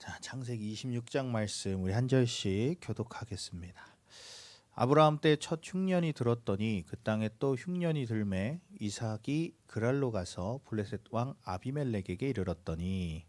자, 창세기 26장 말씀 우리 한 절씩 교독하겠습니다. 아브라함 때 첫 흉년이 들었더니 그 땅에 또 흉년이 들매 이삭이 그랄로 가서 블레셋 왕 아비멜렉에게 이르렀더니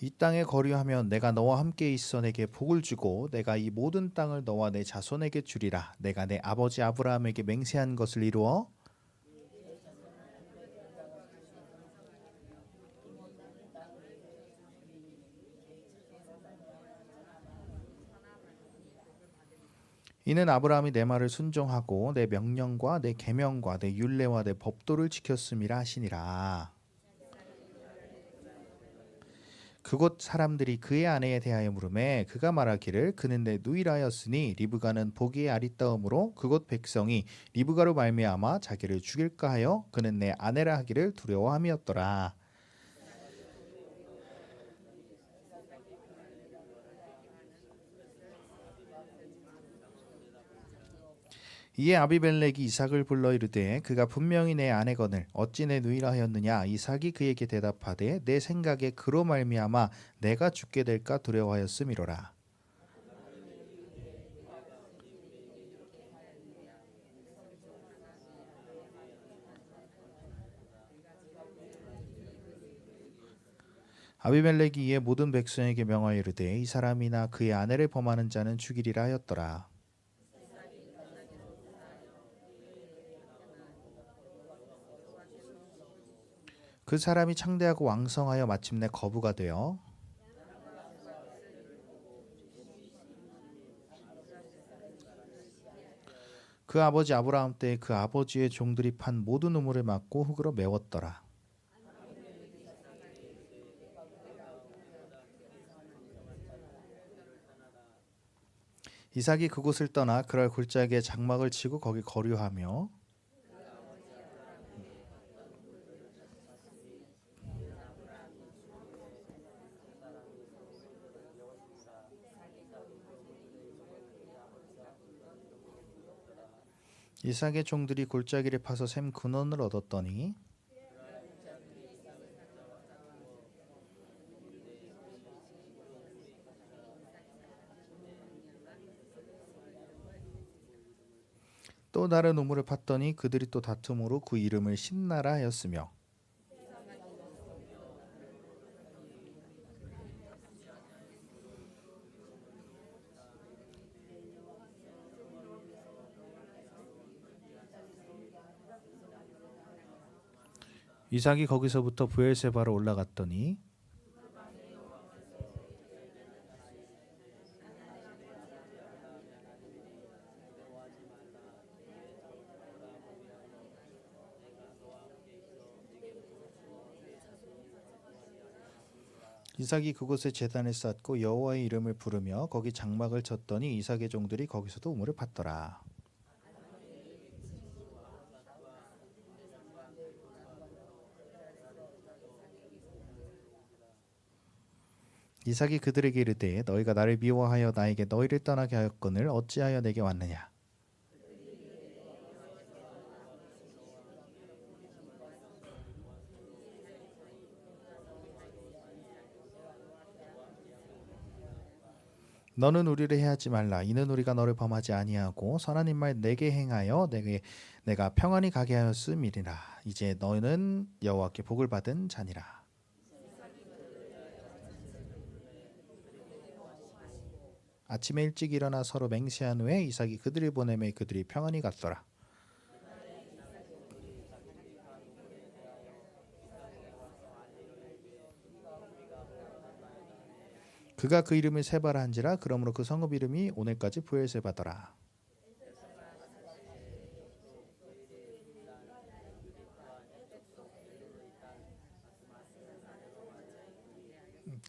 이 땅에 거류하면 내가 너와 함께 있어 내게 복을 주고 내가 이 모든 땅을 너와 내 자손에게 주리라. 내가 내 아버지 아브라함에게 맹세한 것을 이루어 이는 아브라함이 내 말을 순종하고 내 명령과 내 계명과 내 율례와 내 법도를 지켰음이라 하시니라. 그곳 사람들이 그의 아내에 대하여 물으매 그가 말하기를 그는 내 누이라였으니 리브가는 보기에 아리따움으로 그곳 백성이 리브가로 말미암아 자기를 죽일까 하여 그는 내 아내라 하기를 두려워함이었더라. 이에 아비멜렉이 이삭을 불러 이르되 그가 분명히 내 아내거늘 어찌 내 누이라 하였느냐. 이삭이 그에게 대답하되 내 생각에 그로 말미암아 내가 죽게 될까 두려워하였음이로라. 아비멜렉이 이에 모든 백성에게 명하여 이르되 이 사람이나 그의 아내를 범하는 자는 죽이리라 하였더라. 그 사람이 창대하고 왕성하여 마침내 거부가 되어 그 아버지 아브라함 때 그 아버지의 종들이 판 모든 우물을 막고 흙으로 메웠더라. 이삭이 그곳을 떠나 그랄 골짜기에 장막을 치고 거기 거류하며 이삭의 종들이 골짜기를 파서 샘 근원을 얻었더니 또 다른 우물을 팠더니 그들이 또 다툼으로 그 이름을 신나라 하였으며 이삭이 거기서부터 브엘세바로 올라갔더니 이삭이 그곳에 제단을 쌓고 여호와의 이름을 부르며 거기 장막을 쳤더니 이삭의 종들이 거기서도 우물을 팠더라. 이삭이 그들에게 이르되 너희가 나를 미워하여 나에게 너희를 떠나게 하였거늘 어찌하여 내게 왔느냐. 너는 우리를 해하지 말라. 이는 우리가 너를 범하지 아니하고 선한 일만 내게 행하여 내가 평안히 가게 하였음이니라. 이제 너는 여호와께 복을 받은 자니라. 아침에 일찍 일어나 서로 맹세한 후에 이삭이 그들을 보내매 그들이 평안히 갔더라. 그가 그 이름을 세바라 한지라. 그러므로 그 성읍 이름이 오늘까지 브엘세바더라.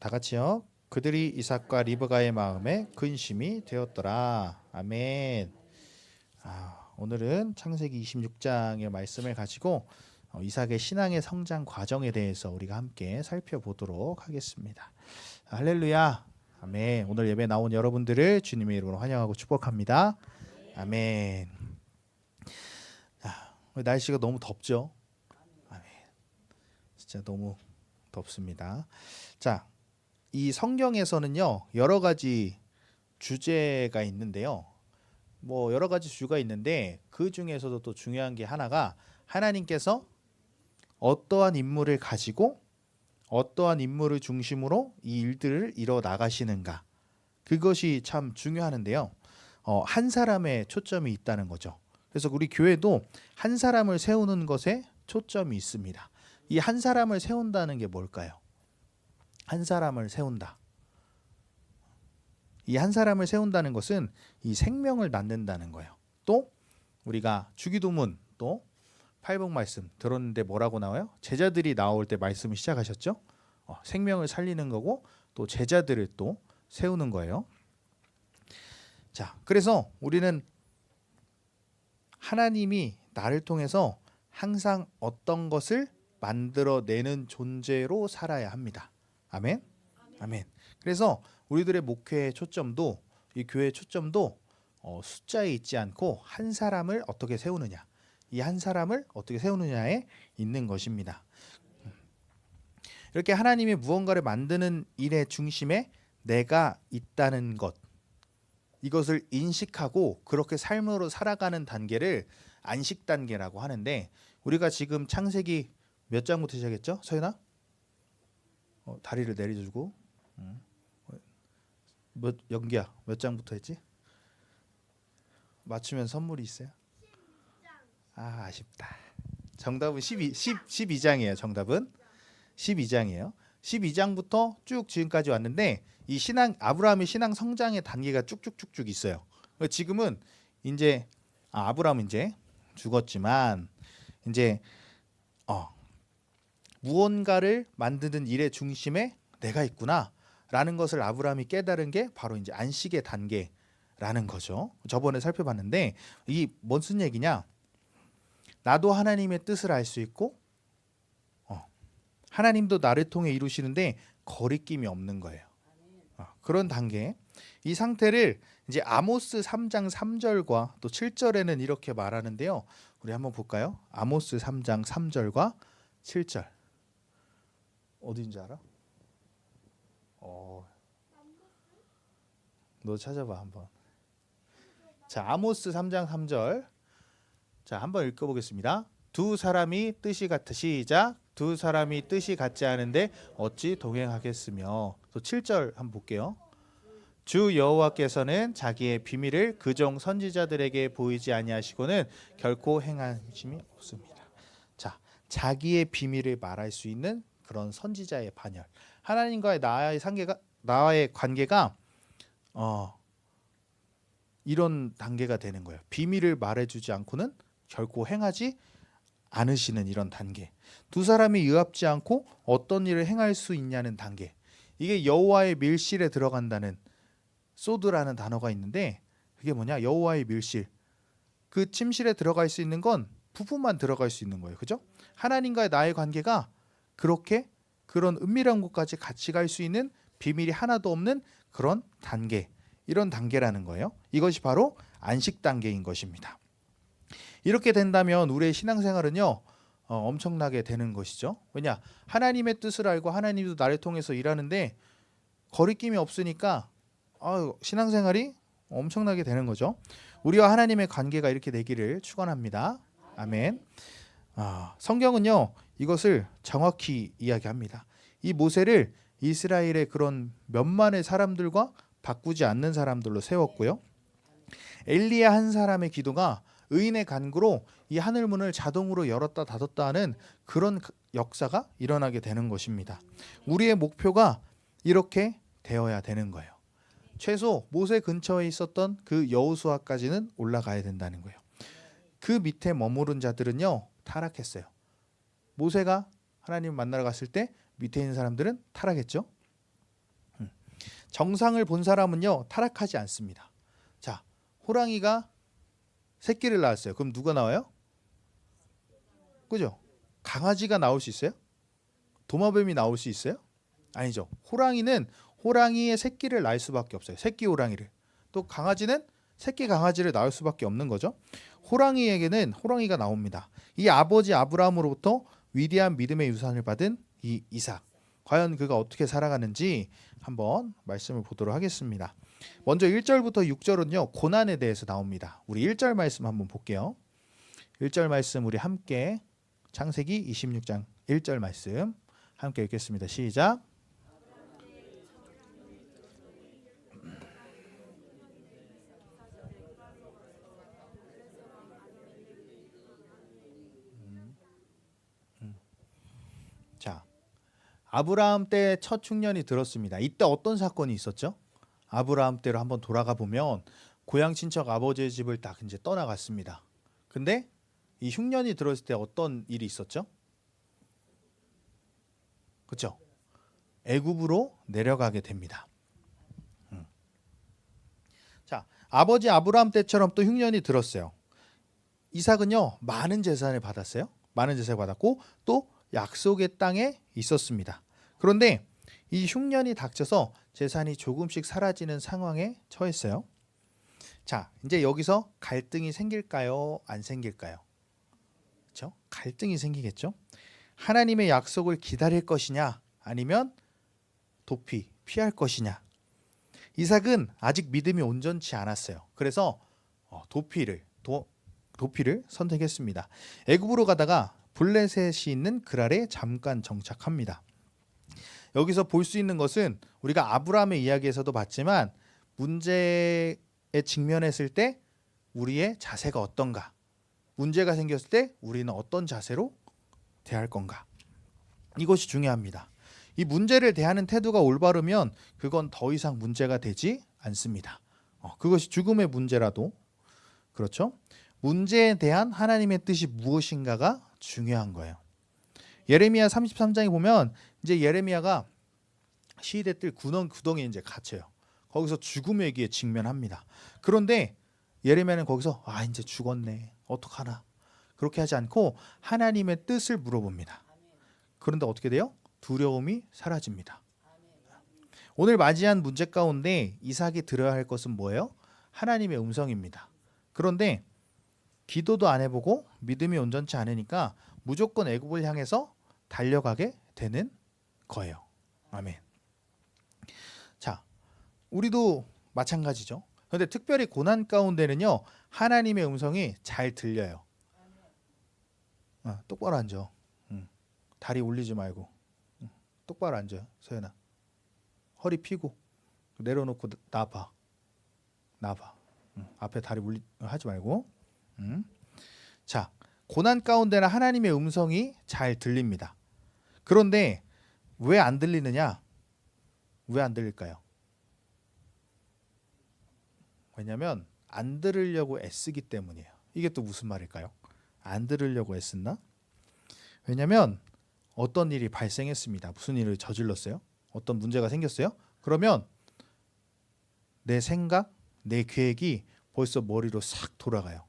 다 같이요. 그들이 이삭과 리브가의 마음에 근심이 되었더라. 아멘. 오늘은 창세기 26장의 말씀을 가지고 이삭의 신앙의 성장 과정에 대해서 우리가 함께 살펴보도록 하겠습니다. 할렐루야. 아멘. 오늘 예배 나온 여러분들을 주님의 이름으로 환영하고 축복합니다. 아멘. 날씨가 너무 덥죠. 아멘. 진짜 너무 덥습니다. 자, 이 성경에서는요 여러 가지 주제가 있는데요. 뭐 여러 가지 주가 있는데 그 중에서도 또 중요한 게 하나가 하나님께서 어떠한 인물을 가지고 어떠한 인물을 중심으로 이 일들을 이뤄 나가시는가, 그것이 참 중요하는데요. 한 사람의 초점이 있다는 거죠. 그래서 우리 교회도 한 사람을 세우는 것에 초점이 있습니다. 이 한 사람을 세운다는 게 뭘까요? 한 사람을 세운다. 이 한 사람을 세운다는 것은 이 생명을 낳는다는 거예요. 또 우리가 주기도문 또 팔복 말씀 들었는데 뭐라고 나와요? 제자들이 나올 때 말씀을 시작하셨죠. 생명을 살리는 거고 또 제자들을 또 세우는 거예요. 자, 그래서 우리는 하나님이 나를 통해서 항상 어떤 것을 만들어내는 존재로 살아야 합니다. 아멘. 아멘. 그래서 우리들의 목회의 초점도, 이 교회의 초점도 숫자에 있지 않고 한 사람을 어떻게 세우느냐, 이 한 사람을 어떻게 세우느냐에 있는 것입니다. 이렇게 하나님이 무언가를 만드는 일의 중심에 내가 있다는 것, 이것을 인식하고 그렇게 삶으로 살아가는 단계를 안식 단계라고 하는데, 우리가 지금 창세기 몇 장부터 시작했죠? 서윤아? 다리를 내려주고. 연기야 몇 장부터 했지? 맞추면 선물이 있어요? 아쉽다. 정답은 12장이에요. 정답은 12장이에요. 12장부터 쭉 지금까지 왔는데 이 아브라함의 신앙 성장의 단계가 쭉쭉쭉쭉 있어요. 지금은 이제 아브라함은 이제 죽었지만 이제 무언가를 만드는 일의 중심에 내가 있구나라는 것을 아브라함이 깨달은 게 바로 이제 안식의 단계라는 거죠. 저번에 살펴봤는데 이 무슨 얘기냐? 나도 하나님의 뜻을 알 수 있고 하나님도 나를 통해 이루시는데 거리낌이 없는 거예요. 그런 단계. 이 상태를 이제 아모스 3장 3절과 또 7절에는 이렇게 말하는데요. 우리 한번 볼까요? 아모스 3장 3절과 7절. 어디인지 알아? 너 찾아봐 한번. 자, 아모스 3장 3절. 자, 한번 읽어보겠습니다. 두 사람이 뜻이 시작. 두 사람이 뜻이 같지 않은데 어찌 동행하겠으며. 또 7절 한번 볼게요. 주 여호와께서는 자기의 비밀을 그종 선지자들에게 보이지 아니하시고는 결코 행하심이 없습니다. 자, 자기의 비밀을 말할 수 있는 그런 선지자의 반열. 하나님과의 나와의 관계가 이런 단계가 되는 거예요. 비밀을 말해주지 않고는 결코 행하지 않으시는 이런 단계. 두 사람이 의합지 않고 어떤 일을 행할 수 있냐는 단계. 이게 여호와의 밀실에 들어간다는 소드라는 단어가 있는데 그게 뭐냐? 여호와의 밀실. 그 침실에 들어갈 수 있는 건 부부만 들어갈 수 있는 거예요. 그죠? 하나님과의 나의 관계가 그렇게 그런 은밀한 곳까지 같이 갈 수 있는 비밀이 하나도 없는 그런 단계. 이런 단계라는 거예요. 이것이 바로 안식 단계인 것입니다. 이렇게 된다면 우리의 신앙생활은요 엄청나게 되는 것이죠. 왜냐? 하나님의 뜻을 알고 하나님도 나를 통해서 일하는데 거리낌이 없으니까 신앙생활이 엄청나게 되는 거죠. 우리와 하나님의 관계가 이렇게 되기를 축원합니다. 아멘. 성경은요 이것을 정확히 이야기합니다. 이 모세를 이스라엘의 그런 몇만의 사람들과 바꾸지 않는 사람들로 세웠고요. 엘리야 한 사람의 기도가 의인의 간구로 이 하늘문을 자동으로 열었다 닫았다 하는 그런 역사가 일어나게 되는 것입니다. 우리의 목표가 이렇게 되어야 되는 거예요. 최소 모세 근처에 있었던 그 여호수아까지는 올라가야 된다는 거예요. 그 밑에 머무른 자들은요 타락했어요. 모세가 하나님을 만나러 갔을 때 밑에 있는 사람들은 타락했죠. 정상을 본 사람은요 타락하지 않습니다. 자, 호랑이가 새끼를 낳았어요. 그럼 누가 나와요? 그죠? 강아지가 나올 수 있어요? 도마뱀이 나올 수 있어요? 아니죠. 호랑이는 호랑이의 새끼를 낳을 수밖에 없어요. 새끼 호랑이를. 또 강아지는 새끼 강아지를 낳을 수밖에 없는 거죠. 호랑이에게는 호랑이가 나옵니다. 이 아버지 아브라함으로부터 위대한 믿음의 유산을 받은 이 이삭. 과연 그가 어떻게 살아가는지 한번 말씀을 보도록 하겠습니다. 먼저 1절부터 6절은요. 고난에 대해서 나옵니다. 우리 1절 말씀 한번 볼게요. 1절 말씀 우리 함께 창세기 26장 1절 말씀 함께 읽겠습니다. 시작. 자, 아브라함 때 첫 흉년이 들었습니다. 이때 어떤 사건이 있었죠? 아브라함 때로 한번 돌아가 보면 고향 친척 아버지의 집을 딱 이제 떠나갔습니다. 근데 이 흉년이 들었을 때 어떤 일이 있었죠? 그렇죠? 애굽으로 내려가게 됩니다. 자, 아버지 아브라함 때처럼 또 흉년이 들었어요. 이삭은요 많은 재산을 받았어요. 많은 재산을 받았고 또 약속의 땅에 있었습니다. 그런데 이 흉년이 닥쳐서 재산이 조금씩 사라지는 상황에 처했어요. 자, 이제 여기서 갈등이 생길까요? 안 생길까요? 그렇죠? 갈등이 생기겠죠. 하나님의 약속을 기다릴 것이냐 아니면 도피 피할 것이냐. 이삭은 아직 믿음이 온전치 않았어요. 그래서 도피를 선택했습니다. 애굽으로 가다가 블레셋이 있는 그랄에 잠깐 정착합니다. 여기서 볼 수 있는 것은 우리가 아브라함의 이야기에서도 봤지만 문제에 직면했을 때 우리의 자세가 어떤가, 문제가 생겼을 때 우리는 어떤 자세로 대할 건가, 이것이 중요합니다. 이 문제를 대하는 태도가 올바르면 그건 더 이상 문제가 되지 않습니다. 그것이 죽음의 문제라도 그렇죠. 문제에 대한 하나님의 뜻이 무엇인가가 중요한 거예요. 예레미야 33장에 보면 이제 예레미야가 시대 뜰 구덩이에 이제 갇혀요. 거기서 죽음의 위기에 직면합니다. 그런데 예레미야는 거기서 이제 죽었네. 어떡하나. 그렇게 하지 않고 하나님의 뜻을 물어봅니다. 그런데 어떻게 돼요? 두려움이 사라집니다. 오늘 맞이한 문제 가운데 이삭이 들어야 할 것은 뭐예요? 하나님의 음성입니다. 그런데 기도도 안 해보고 믿음이 온전치 않으니까 무조건 애굽을 향해서 달려가게 되는 거예요. 아멘. 자, 우리도 마찬가지죠. 그런데 특별히 고난 가운데는요 하나님의 음성이 잘 들려요. 똑바로 앉아. 다리 올리지 말고 똑바로 앉아요. 서연아, 허리 펴고 내려놓고 나봐. 앞에 다리 하지 말고. 자, 고난 가운데는 하나님의 음성이 잘 들립니다. 그런데 왜 안 들리느냐? 왜 안 들릴까요? 왜냐하면 안 들으려고 애쓰기 때문이에요. 이게 또 무슨 말일까요? 안 들으려고 애썼나? 왜냐하면 어떤 일이 발생했습니다. 무슨 일을 저질렀어요? 어떤 문제가 생겼어요? 그러면 내 생각, 내 계획이 벌써 머리로 싹 돌아가요.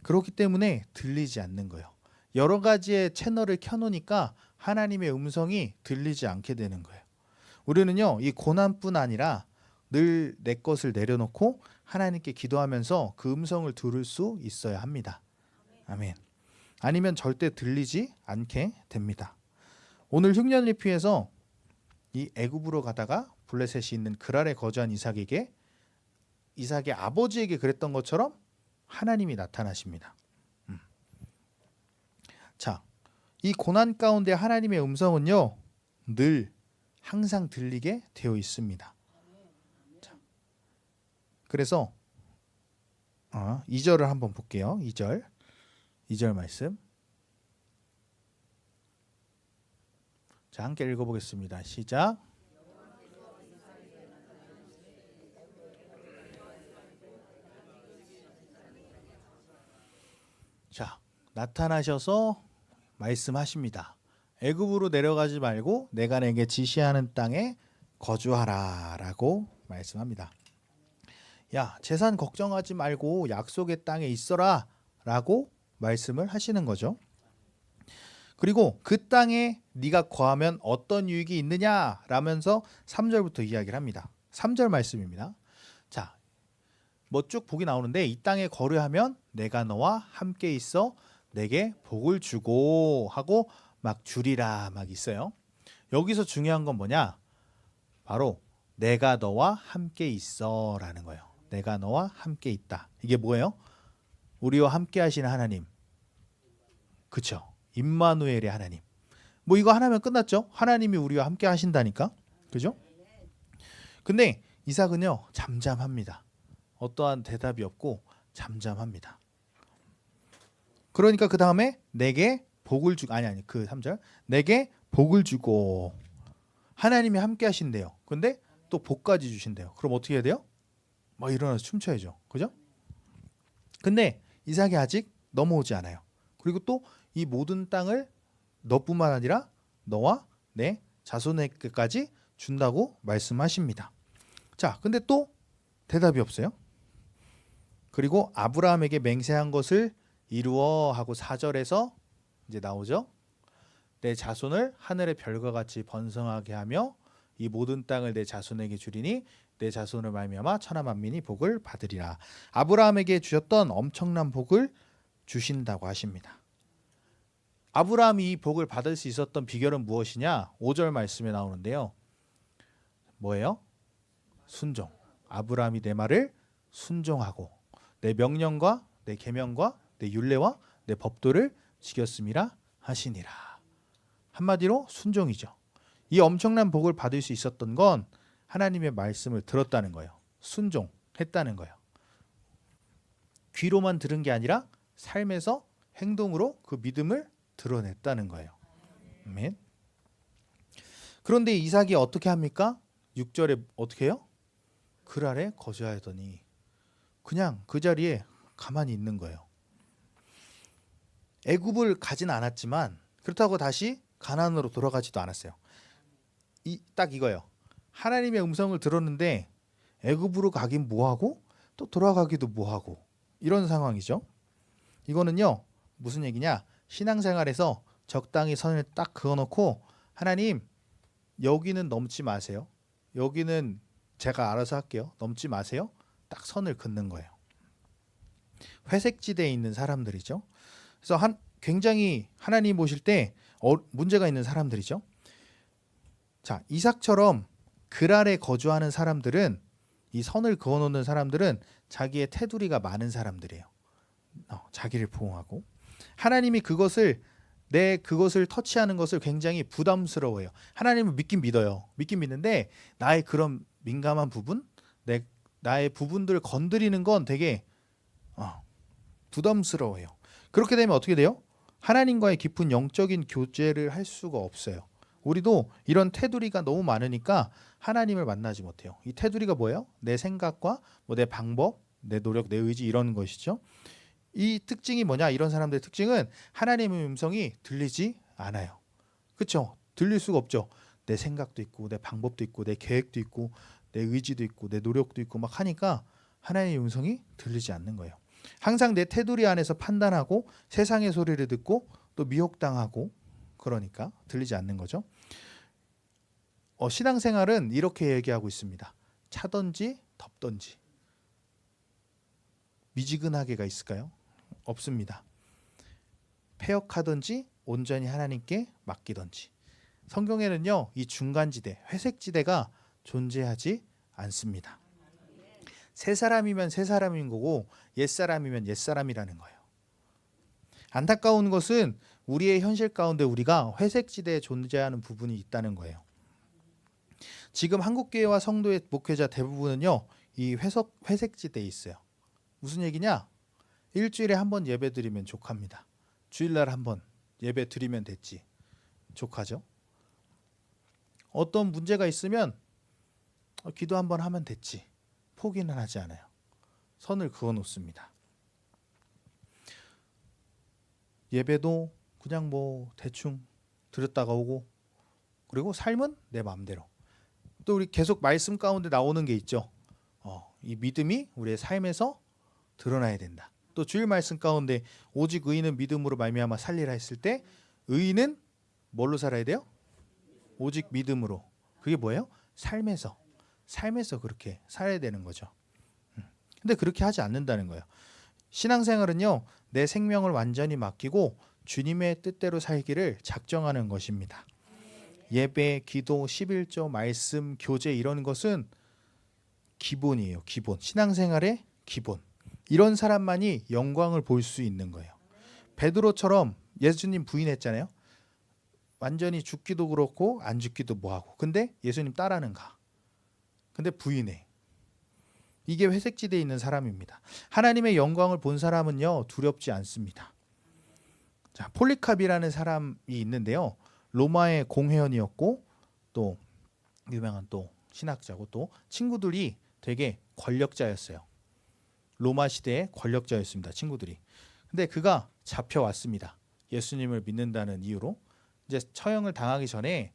그렇기 때문에 들리지 않는 거예요. 여러 가지의 채널을 켜놓으니까 하나님의 음성이 들리지 않게 되는 거예요. 우리는요 이 고난뿐 아니라 늘 내 것을 내려놓고 하나님께 기도하면서 그 음성을 들을 수 있어야 합니다. 아멘. 아니면 절대 들리지 않게 됩니다. 오늘 흉년을 피해서 이 애굽으로 가다가 블레셋이 있는 그랄에 거주한 이삭의 아버지에게 그랬던 것처럼 하나님이 나타나십니다. 자, 이 고난 가운데 하나님의 음성은요 늘 항상 들리게 되어 있습니다. 자, 그래서 2절을 한번 볼게요. 2절 말씀. 자, 함께 읽어보겠습니다. 시작. 자, 나타나셔서 말씀하십니다. 애굽으로 내려가지 말고 내가 내게 지시하는 땅에 거주하라라고 말씀합니다. 야, 재산 걱정하지 말고 약속의 땅에 있어라라고 말씀을 하시는 거죠. 그리고 그 땅에 네가 거하면 어떤 유익이 있느냐라면서 3절부터 이야기를 합니다. 3절 말씀입니다. 자, 뭐 쭉 복이 나오는데 이 땅에 거류하면 내가 너와 함께 있어 내게 복을 주고 하고 막 주리라 막 있어요. 여기서 중요한 건 뭐냐? 바로 내가 너와 함께 있어라는 거예요. 내가 너와 함께 있다. 이게 뭐예요? 우리와 함께 하시는 하나님. 그쵸? 임마누엘의 하나님. 뭐 이거 하나면 끝났죠? 하나님이 우리와 함께 하신다니까. 그죠? 근데 이삭은요 잠잠합니다. 어떠한 대답이 없고 잠잠합니다. 그러니까 그 다음에 내게 복을 주고 아니 그 3절 내게 복을 주고 하나님이 함께 하신대요. 근데 또 복까지 주신대요. 그럼 어떻게 해야 돼요? 막 일어나서 춤춰야죠. 그죠? 근데 이삭이 아직 넘어오지 않아요. 그리고 또 이 모든 땅을 너뿐만 아니라 너와 내 자손에게까지 준다고 말씀하십니다. 자, 근데 또 대답이 없어요. 그리고 아브라함에게 맹세한 것을 이루어 하고 4절에서 이제 나오죠. 내 자손을 하늘의 별과 같이 번성하게 하며 이 모든 땅을 내 자손에게 주리니 내 자손을 말미암아 천하 만민이 복을 받으리라. 아브라함에게 주셨던 엄청난 복을 주신다고 하십니다. 아브라함이 이 복을 받을 수 있었던 비결은 무엇이냐? 5절 말씀에 나오는데요. 뭐예요? 순종. 아브라함이 내 말을 순종하고 내 명령과 내 계명과 내 율례와 내 법도를 지켰음이라 하시니라. 한마디로 순종이죠. 이 엄청난 복을 받을 수 있었던 건 하나님의 말씀을 들었다는 거예요. 순종했다는 거예요. 귀로만 들은 게 아니라 삶에서 행동으로 그 믿음을 드러냈다는 거예요. 아멘. 그런데 이삭이 어떻게 합니까? 6절에 어떻게 해요? 글 아래 거주하더니 그냥 그 자리에 가만히 있는 거예요. 애굽을 가진 않았지만 그렇다고 다시 가나안으로 돌아가지도 않았어요. 딱 이거예요. 하나님의 음성을 들었는데 애굽으로 가긴 뭐하고 또 돌아가기도 뭐하고 이런 상황이죠. 이거는요 무슨 얘기냐? 신앙생활에서 적당히 선을 딱 그어놓고 하나님 여기는 넘지 마세요. 여기는 제가 알아서 할게요. 넘지 마세요. 딱 선을 긋는 거예요. 회색지대에 있는 사람들이죠. 그래서 굉장히 하나님 보실 때 문제가 있는 사람들이죠. 자, 이삭처럼 글 아래 거주하는 사람들은 이 선을 그어놓는 사람들은 자기의 테두리가 많은 사람들이에요. 자기를 보호하고 하나님이 그것을 터치하는 것을 굉장히 부담스러워해요. 하나님을 믿긴 믿어요. 믿긴 믿는데 나의 그런 민감한 부분, 나의 부분들을 건드리는 건 되게 부담스러워해요. 그렇게 되면 어떻게 돼요? 하나님과의 깊은 영적인 교제를 할 수가 없어요. 우리도 이런 테두리가 너무 많으니까 하나님을 만나지 못해요. 이 테두리가 뭐예요? 내 생각과 내 방법, 내 노력, 내 의지 이런 것이죠. 이 특징이 뭐냐? 이런 사람들의 특징은 하나님의 음성이 들리지 않아요. 그렇죠? 들릴 수가 없죠. 내 생각도 있고 내 방법도 있고 내 계획도 있고 내 의지도 있고 내 노력도 있고 막 하니까 하나님의 음성이 들리지 않는 거예요. 항상 내 테두리 안에서 판단하고 세상의 소리를 듣고 또 미혹당하고 그러니까 들리지 않는 거죠. 신앙생활은 이렇게 얘기하고 있습니다. 차든지 덥든지 미지근하게가 있을까요? 없습니다. 패역하든지 온전히 하나님께 맡기든지. 성경에는요 이 중간지대, 회색지대가 존재하지 않습니다. 새 사람이면 새 사람인 거고 옛사람이면 옛사람이라는 거예요. 안타까운 것은 우리의 현실 가운데 우리가 회색지대에 존재하는 부분이 있다는 거예요. 지금 한국교회와 성도의 목회자 대부분은요 이 회색지대에 있어요. 무슨 얘기냐? 일주일에 한 번 예배 드리면 족합니다. 주일날 한 번 예배 드리면 됐지. 족하죠? 어떤 문제가 있으면 기도 한 번 하면 됐지. 포기는 하지 않아요. 선을 그어 놓습니다. 예배도 그냥 대충 들었다가 오고 그리고 삶은 내 마음대로. 또 우리 계속 말씀 가운데 나오는 게 있죠. 이 믿음이 우리의 삶에서 드러나야 된다. 또 주일 말씀 가운데 오직 의인은 믿음으로 말미암아 살리라 했을 때 의인은 뭘로 살아야 돼요? 오직 믿음으로. 그게 뭐예요? 삶에서 그렇게 살아야 되는 거죠. 근데 그렇게 하지 않는다는 거예요. 신앙생활은요, 내 생명을 완전히 맡기고 주님의 뜻대로 살기를 작정하는 것입니다. 예배, 기도, 11조, 말씀, 교제 이런 것은 기본이에요. 기본. 신앙생활의 기본. 이런 사람만이 영광을 볼 수 있는 거예요. 베드로처럼 예수님 부인했잖아요. 완전히 죽기도 그렇고 안 죽기도 뭐하고. 근데 예수님 따라는 가. 근데 부인해. 이게 회색지대에 있는 사람입니다. 하나님의 영광을 본 사람은요, 두렵지 않습니다. 자, 폴리캅이라는 사람이 있는데요. 로마의 공회원이었고 또 유명한 또 신학자고 또 친구들이 되게 권력자였어요. 로마 시대의 권력자였습니다. 친구들이. 근데 그가 잡혀왔습니다. 예수님을 믿는다는 이유로. 이제 처형을 당하기 전에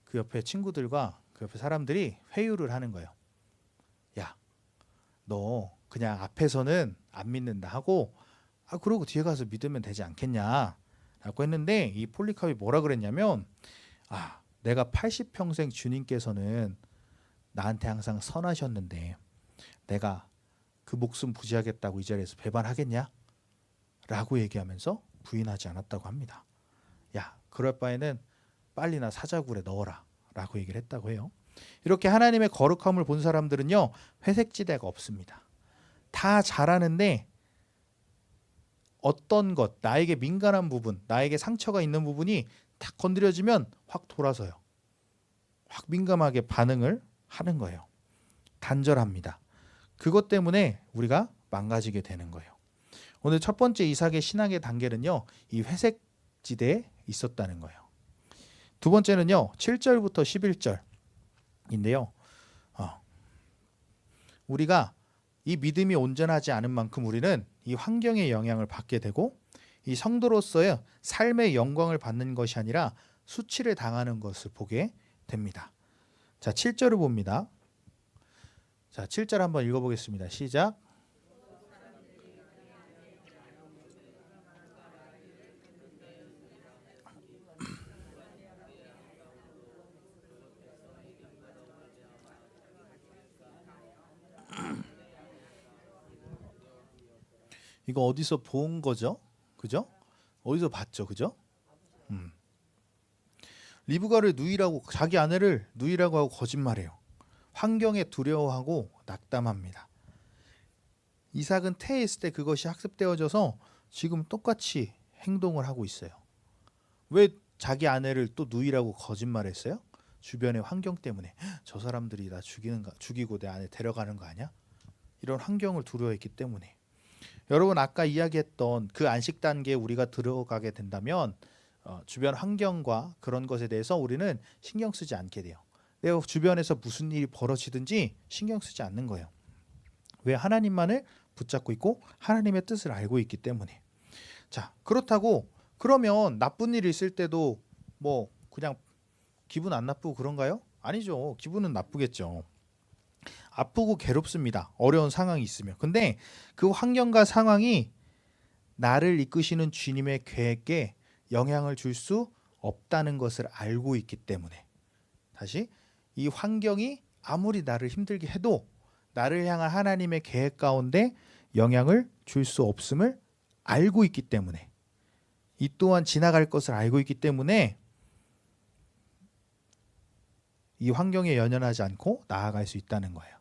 그 옆에 친구들과 그 옆에 사람들이 회유를 하는 거예요. 야, 너 그냥 앞에서는 안 믿는다 하고 그러고 뒤에 가서 믿으면 되지 않겠냐 라고 했는데 이 폴리캅이 뭐라 그랬냐면 내가 80평생 주님께서는 나한테 항상 선하셨는데 내가 그 목숨 부지하겠다고 이 자리에서 배반하겠냐? 라고 얘기하면서 부인하지 않았다고 합니다. 야, 그럴 바에는 빨리나 사자굴에 넣어라 라고 얘기를 했다고 해요. 이렇게 하나님의 거룩함을 본 사람들은요, 회색지대가 없습니다. 다 잘하는데 어떤 것, 나에게 민감한 부분, 나에게 상처가 있는 부분이 딱 건드려지면 확 돌아서요. 확 민감하게 반응을 하는 거예요. 간절합니다. 그것 때문에 우리가 망가지게 되는 거예요. 오늘 첫 번째 이삭의 신앙의 단계는요, 이 회색 지대에 있었다는 거예요. 두 번째는요, 7절부터 11절인데요. 우리가 이 믿음이 온전하지 않은 만큼 우리는 이 환경의 영향을 받게 되고 이 성도로서의 삶의 영광을 받는 것이 아니라 수치를 당하는 것을 보게 됩니다. 자, 7절을 봅니다. 자, 7절 한번 읽어보겠습니다. 시작. 이거 어디서 본 거죠? 그죠? 어디서 봤죠? 그죠? 리브가를 누이라고, 자기 아내를 누이라고 하고 거짓말해요. 환경에 두려워하고 낙담합니다. 이삭은 태에 있을 때 그것이 학습되어져서 지금 똑같이 행동을 하고 있어요. 왜 자기 아내를 또 누이라고 거짓말했어요? 주변의 환경 때문에. 저 사람들이 나 죽이고 내 아내 데려가는 거 아니야? 이런 환경을 두려워했기 때문에. 여러분, 아까 이야기했던 그 안식 단계에 우리가 들어가게 된다면 주변 환경과 그런 것에 대해서 우리는 신경 쓰지 않게 돼요. 내 주변에서 무슨 일이 벌어지든지 신경 쓰지 않는 거예요. 왜? 하나님만을 붙잡고 있고 하나님의 뜻을 알고 있기 때문에. 자, 그렇다고 그러면 나쁜 일이 있을 때도 뭐 그냥 기분 안 나쁘고 그런가요? 아니죠. 기분은 나쁘겠죠. 아프고 괴롭습니다. 어려운 상황이 있으면. 근데 그 환경과 상황이 나를 이끄시는 주님의 계획에 영향을 줄 수 없다는 것을 알고 있기 때문에. 다시, 이 환경이 아무리 나를 힘들게 해도 나를 향한 하나님의 계획 가운데 영향을 줄 수 없음을 알고 있기 때문에, 이 또한 지나갈 것을 알고 있기 때문에 이 환경에 연연하지 않고 나아갈 수 있다는 거예요.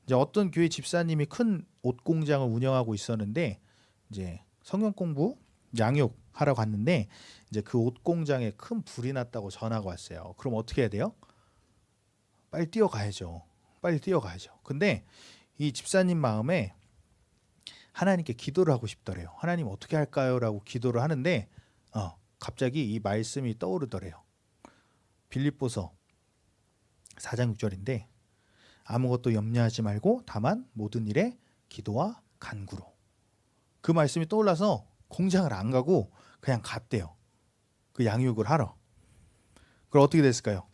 이제 어떤 교회 집사님이 큰 옷 공장을 운영하고 있었는데 이제 성경 공부 양육하러 갔는데 이제 그 옷 공장에 큰 불이 났다고 전화가 왔어요. 그럼 어떻게 해야 돼요? 빨리 뛰어가야죠. 빨리 뛰어가야죠. 근데 이 집사님 마음에 하나님께 기도를 하고 싶더래요. 하나님 어떻게 할까요? 라고 기도를 하는데 갑자기 이 말씀이 떠오르더래요. 빌립보서 4장 6절인데 아무것도 염려하지 말고 다만 모든 일에 기도와 간구로. 그 말씀이 떠올라서 공장을 안 가고 그냥 갔대요. 그 양육을 하러. 그럼 어떻게 됐을까요?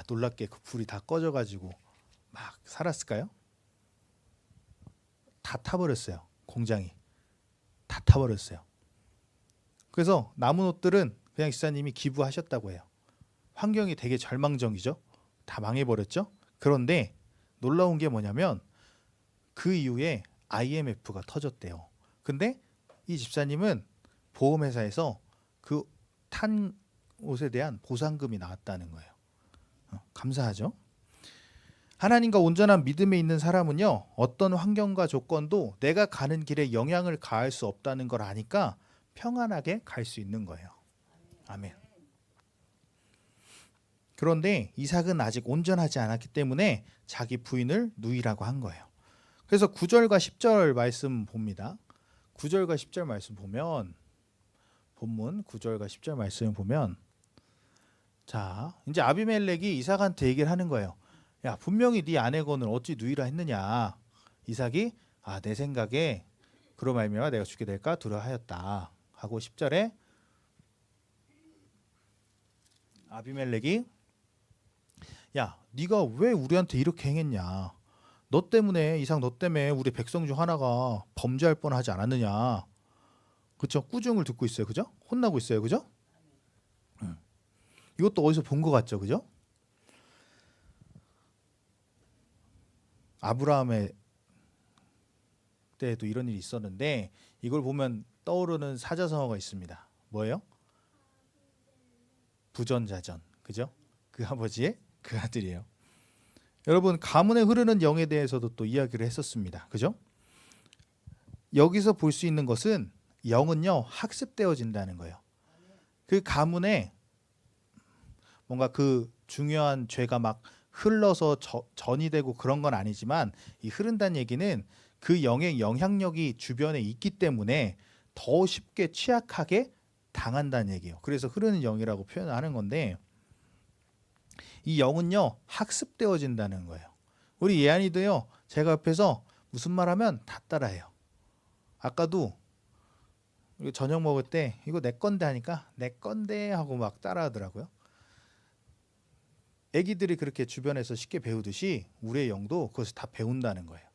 놀랍게 그 불이 다 꺼져가지고 막 살았을까요? 다 타버렸어요. 공장이 다 타버렸어요. 그래서 남은 옷들은 그냥 집사님이 기부하셨다고 해요. 환경이 되게 절망적이죠. 다 망해버렸죠. 그런데 놀라운 게 뭐냐면 그 이후에 IMF가 터졌대요. 근데 이 집사님은 보험회사에서 그 탄 옷에 대한 보상금이 나왔다는 거예요. 감사하죠? 하나님과 온전한 믿음에 있는 사람은요, 어떤 환경과 조건도 내가 가는 길에 영향을 가할 수 없다는 걸 아니까 평안하게 갈 수 있는 거예요. 아멘. 그런데 이삭은 아직 온전하지 않았기 때문에 자기 부인을 누이라고 한 거예요. 그래서 9절과 10절 말씀 봅니다. 9절과 10절 말씀 보면, 본문 9절과 10절 말씀 보면, 자, 이제 아비멜렉이 이삭한테 얘기를 하는 거예요. 야, 분명히 네 아내건을 어찌 누이라 했느냐. 이삭이 내 생각에 그로 말미암아 내가 죽게 될까 두려워하였다 하고 10절에 아비멜렉이 야, 네가 왜 우리한테 이렇게 행했냐. 너 때문에 이삭 너 때문에 우리 백성 중 하나가 범죄할 뻔하지 않았느냐. 그렇죠? 꾸중을 듣고 있어요. 그죠? 혼나고 있어요. 그죠? 이것도 어디서 본 것 같죠. 그죠? 아브라함의 때에도 이런 일이 있었는데 이걸 보면 떠오르는 사자성어가 있습니다. 뭐예요? 부전자전. 그죠? 그 아버지의 그 아들이에요. 여러분, 가문에 흐르는 영에 대해서도 또 이야기를 했었습니다. 그죠? 여기서 볼 수 있는 것은 영은요, 학습되어진다는 거예요. 그 가문에 뭔가 그 중요한 죄가 막 흘러서 전이 되고 그런 건 아니지만 이 흐른다는 얘기는 그 영의 영향력이 주변에 있기 때문에 더 쉽게 취약하게 당한다는 얘기예요. 그래서 흐르는 영이라고 표현하는 건데 이 영은요, 학습되어진다는 거예요. 우리 예안이도요, 제가 옆에서 무슨 말하면 다 따라해요. 아까도 저녁 먹을 때 이거 내 건데 하니까 내 건데 하고 막 따라하더라고요. 애기들이 그렇게 주변에서 쉽게 배우듯이 우리의 영도 그것을 다 배운다는 거예요.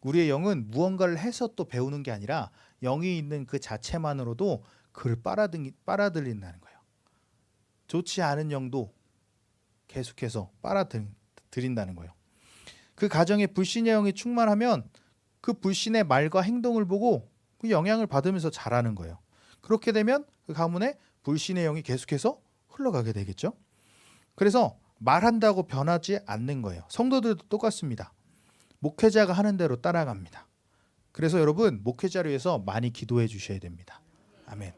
우리의 영은 무언가를 해서 또 배우는 게 아니라 영이 있는 그 자체만으로도 그를 빨아들인다는 거예요. 좋지 않은 영도 계속해서 빨아들인다는 거예요. 그 가정에 불신의 영이 충만하면 그 불신의 말과 행동을 보고 그 영향을 받으면서 자라는 거예요. 그렇게 되면 그 가문에 불신의 영이 계속해서 흘러가게 되겠죠. 그래서 말한다고 변하지 않는 거예요. 성도들도 똑같습니다. 목회자가 하는 대로 따라갑니다. 그래서 여러분, 목회자를 위해서 많이 기도해 주셔야 됩니다. 아멘.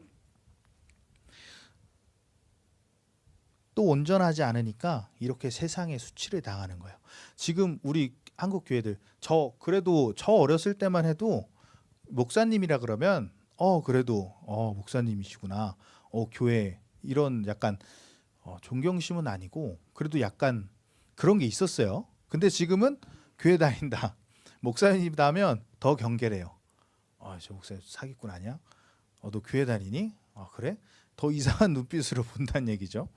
또 온전하지 않으니까 이렇게 세상의 수치를 당하는 거예요. 지금 우리 한국 교회들 그래도 저 어렸을 때만 해도 목사님이라 그러면 그래도 목사님이시구나. 교회 이런 약간 존경심은 아니고 그래도 약간 그런 게 있었어요. 근데 지금은 교회 다닌다. 목사님이다 하면 더 경계래요. 저 목사님 사기꾼 아니야? 너 교회 다니니? 그래? 더 이상한 눈빛으로 본다는 얘기죠.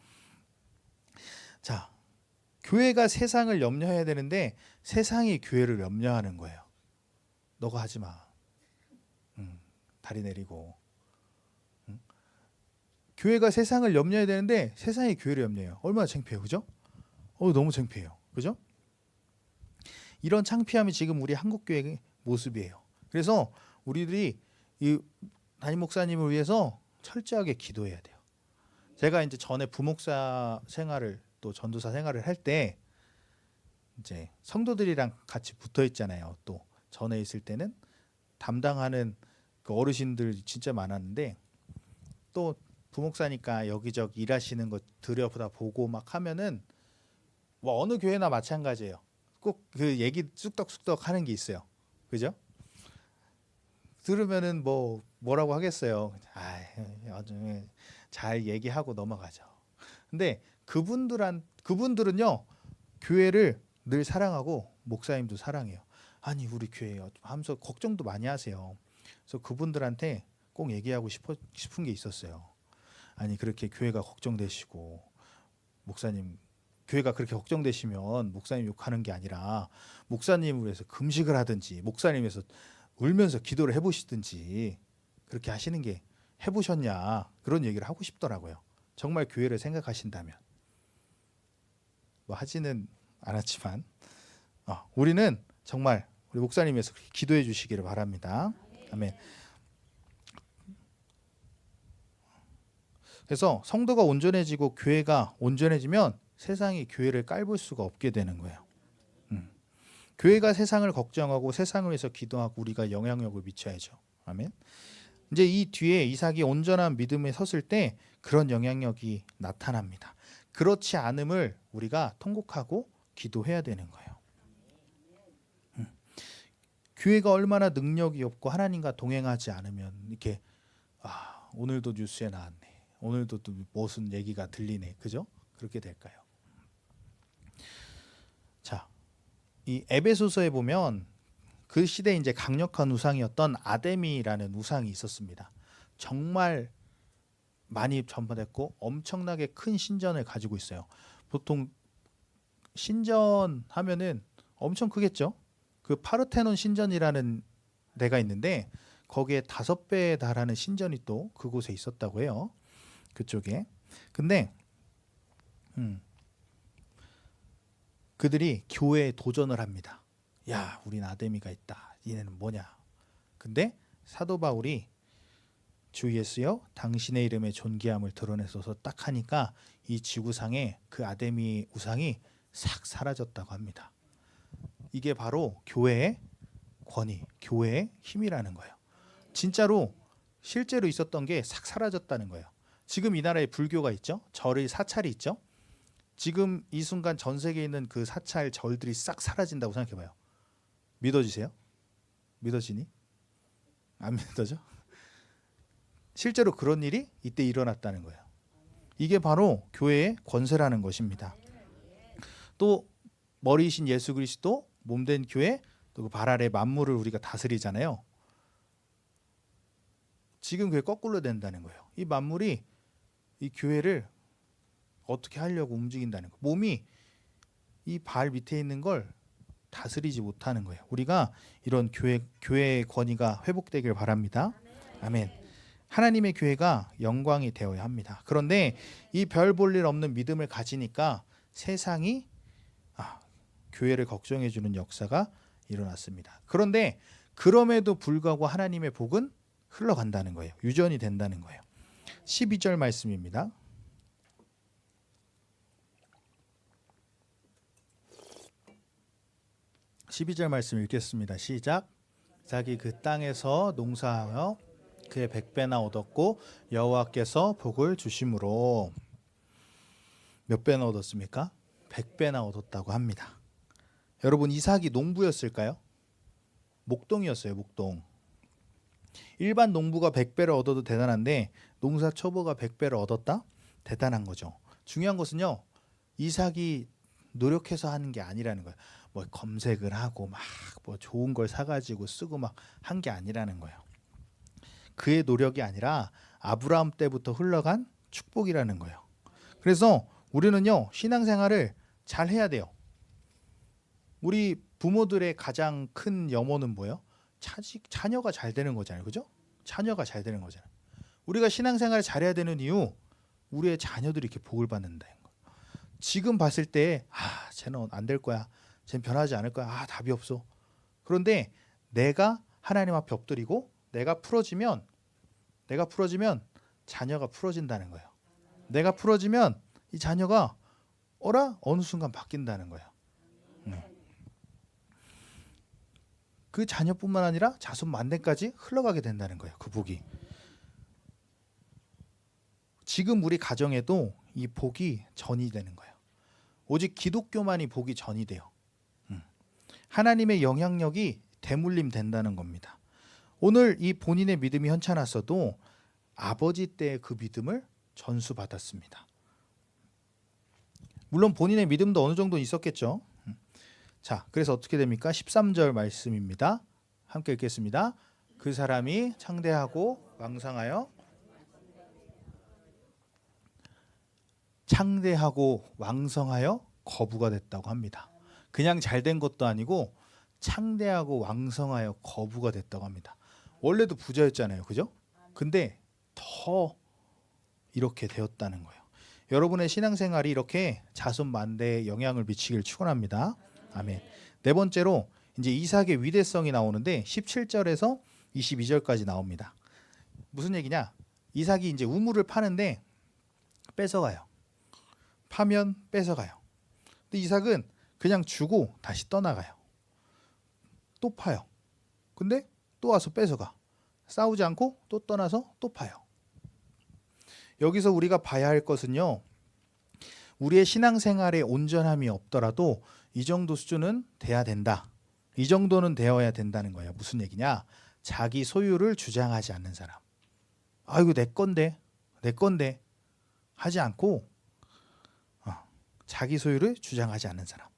자, 교회가 세상을 염려해야 되는데 세상이 교회를 염려하는 거예요. 너가 하지 마. 다리 내리고. 교회가 세상을 염려해야 되는데 세상이 교회를 염려해요. 얼마나 창피해요. 그죠? 너무 창피해요. 그죠? 이런 창피함이 지금 우리 한국교회의 모습이에요. 그래서 우리들이 이 담임 목사님을 위해서 철저하게 기도해야 돼요. 제가 이제 전에 부목사 생활을 또 전도사 생활을 할 때 이제 성도들이랑 같이 붙어 있잖아요. 또 전에 있을 때는 담당하는 그 어르신들 진짜 많았는데 또 부목사니까 여기저기 일하시는 거 들여다보고 막 하면은 뭐 어느 교회나 마찬가지예요. 꼭 그 얘기 쑥덕쑥덕 하는 게 있어요. 그죠? 들으면은 뭐라고 하겠어요. 아주 잘 얘기하고 넘어가죠. 근데 그분들은요, 교회를 늘 사랑하고 목사님도 사랑해요. 아니 우리 교회요 하면서 걱정도 많이 하세요. 그래서 그분들한테 꼭 얘기하고 싶은 게 있었어요. 아니 그렇게 교회가 걱정되시고 목사님 교회가 그렇게 걱정되시면 목사님 욕하는 게 아니라 목사님을 위해서 금식을 하든지 목사님 위해서 울면서 기도를 해보시든지 그렇게 하시는 게 해보셨냐 그런 얘기를 하고 싶더라고요. 정말 교회를 생각하신다면 하지는 않았지만 우리는 정말 우리 목사님께서 기도해 주시기를 바랍니다. 아멘. 그래서 성도가 온전해지고 교회가 온전해지면 세상이 교회를 깔볼 수가 없게 되는 거예요. 교회가 세상을 걱정하고 세상을 위해서 기도하고 우리가 영향력을 미쳐야죠. 아멘. 이제 이 뒤에 이삭이 온전한 믿음에 섰을 때 그런 영향력이 나타납니다. 그렇지 않음을 우리가 통곡하고 기도해야 되는 거예요. 교회가 얼마나 능력이 없고 하나님과 동행하지 않으면 이렇게 오늘도 뉴스에 나왔네. 오늘도 또 무슨 얘기가 들리네. 그죠? 그렇게 될까요? 자, 이 에베소서에 보면 그 시대에 이제 강력한 우상이었던 아데미라는 우상이 있었습니다. 정말 많이 전파됐고 엄청나게 큰 신전을 가지고 있어요. 보통 신전 하면은 엄청 크겠죠. 그 파르테논 신전이라는 데가 있는데 거기에 5배에 달하는 신전이 또 그곳에 있었다고 해요. 그쪽에. 근데 그들이 교회에 도전을 합니다. 야, 우린 아데미가 있다. 얘네는 뭐냐? 근데 사도 바울이 주 예수여 당신의 이름의 존귀함을 드러내소서 딱 하니까 이 지구상에 그 아데미 우상이 싹 사라졌다고 합니다. 이게 바로 교회의 권위, 교회의 힘이라는 거예요. 진짜로 실제로 있었던 게 싹 사라졌다는 거예요. 지금 이 나라에 불교가 있죠. 절의 사찰이 있죠. 지금 이 순간 전 세계에 있는 그 사찰 절들이 싹 사라진다고 생각해봐요. 믿어지세요? 믿어지니? 안 믿어져? 실제로 그런 일이 이때 일어났다는 거예요. 이게 바로 교회의 권세라는 것입니다. 또 머리이신 예수 그리스도 몸된 교회, 또 그 발 아래 만물을 우리가 다스리잖아요. 지금 그게 거꾸로 된다는 거예요. 이 만물이 이 교회를 어떻게 하려고 움직인다는 거예요. 몸이 이 발 밑에 있는 걸 다스리지 못하는 거예요. 우리가 이런 교회의 권위가 회복되길 바랍니다. 아멘. 하나님의 교회가 영광이 되어야 합니다. 그런데 이 별 볼 일 없는 믿음을 가지니까 세상이 교회를 걱정해 주는 역사가 일어났습니다. 그런데 그럼에도 불구하고 하나님의 복은 흘러간다는 거예요. 유전이 된다는 거예요. 12절 말씀입니다. 12절 말씀 읽겠습니다. 시작. 자기 그 땅에서 농사하여 그의 100배나 얻었고 여호와께서 복을 주심으로 몇 배나 얻었습니까? 100배나 얻었다고 합니다. 여러분 이삭이 농부였을까요? 목동이었어요. 목동. 일반 농부가 100배를 얻어도 대단한데 농사 초보가 100배를 얻었다? 대단한 거죠. 중요한 것은요. 이삭이 노력해서 하는 게 아니라는 거예요. 뭐 검색을 하고 막 뭐 좋은 걸 사가지고 쓰고 막 한 게 아니라는 거예요. 그의 노력이 아니라 아브라함 때부터 흘러간 축복이라는 거예요. 그래서 우리는요 신앙생활을 잘 해야 돼요. 우리 부모들의 가장 큰 염원은 뭐예요? 자녀가 잘 되는 거잖아요. 그죠? 자녀가 잘 되는 거잖아요. 우리가 신앙생활을 잘해야 되는 이유 우리의 자녀들이 이렇게 복을 받는다는 거예요. 지금 봤을 때 쟤는 안 될 거야. 쟤는 변하지 않을 거야. 답이 없어. 그런데 내가 하나님 앞에 엎드리고 내가 풀어지면 자녀가 풀어진다는 거예요. 내가 풀어지면 이 자녀가 어느 순간 바뀐다는 거예요. 그 자녀뿐만 아니라 자손 만대까지 흘러가게 된다는 거예요. 그 복이. 지금 우리 가정에도 이 복이 전이 되는 거예요. 오직 기독교만이 복이 전이 돼요. 하나님의 영향력이 대물림 된다는 겁니다. 오늘 이 본인의 믿음이 현찮았어도 아버지 때의 그 믿음을 전수받았습니다. 물론 본인의 믿음도 어느 정도 있었겠죠. 자, 그래서 어떻게 됩니까? 13절 말씀입니다. 함께 읽겠습니다. 그 사람이 창대하고 왕성하여 거부가 됐다고 합니다. 그냥 잘된 것도 아니고 창대하고 왕성하여 거부가 됐다고 합니다. 원래도 부자였잖아요. 그죠? 근데 더 이렇게 되었다는 거예요. 여러분의 신앙생활이 이렇게 자손 만대에 영향을 미치길 축원합니다. 아멘. 네 번째로 이제 이삭의 위대성이 나오는데 17절에서 22절까지 나옵니다. 무슨 얘기냐? 이삭이 이제 우물을 파는데 뺏어가요. 파면 뺏어가요. 근데 이삭은 그냥 주고 다시 떠나가요. 또 파요. 근데 또 와서 뺏어가. 싸우지 않고 또 떠나서 또 파요. 여기서 우리가 봐야 할 것은요, 우리의 신앙생활에 온전함이 없더라도 이 정도 수준은 돼야 된다. 이 정도는 되어야 된다는 거예요. 무슨 얘기냐? 자기 소유를 주장하지 않는 사람. 아이고 내 건데 하지 않고 자기 소유를 주장하지 않는 사람.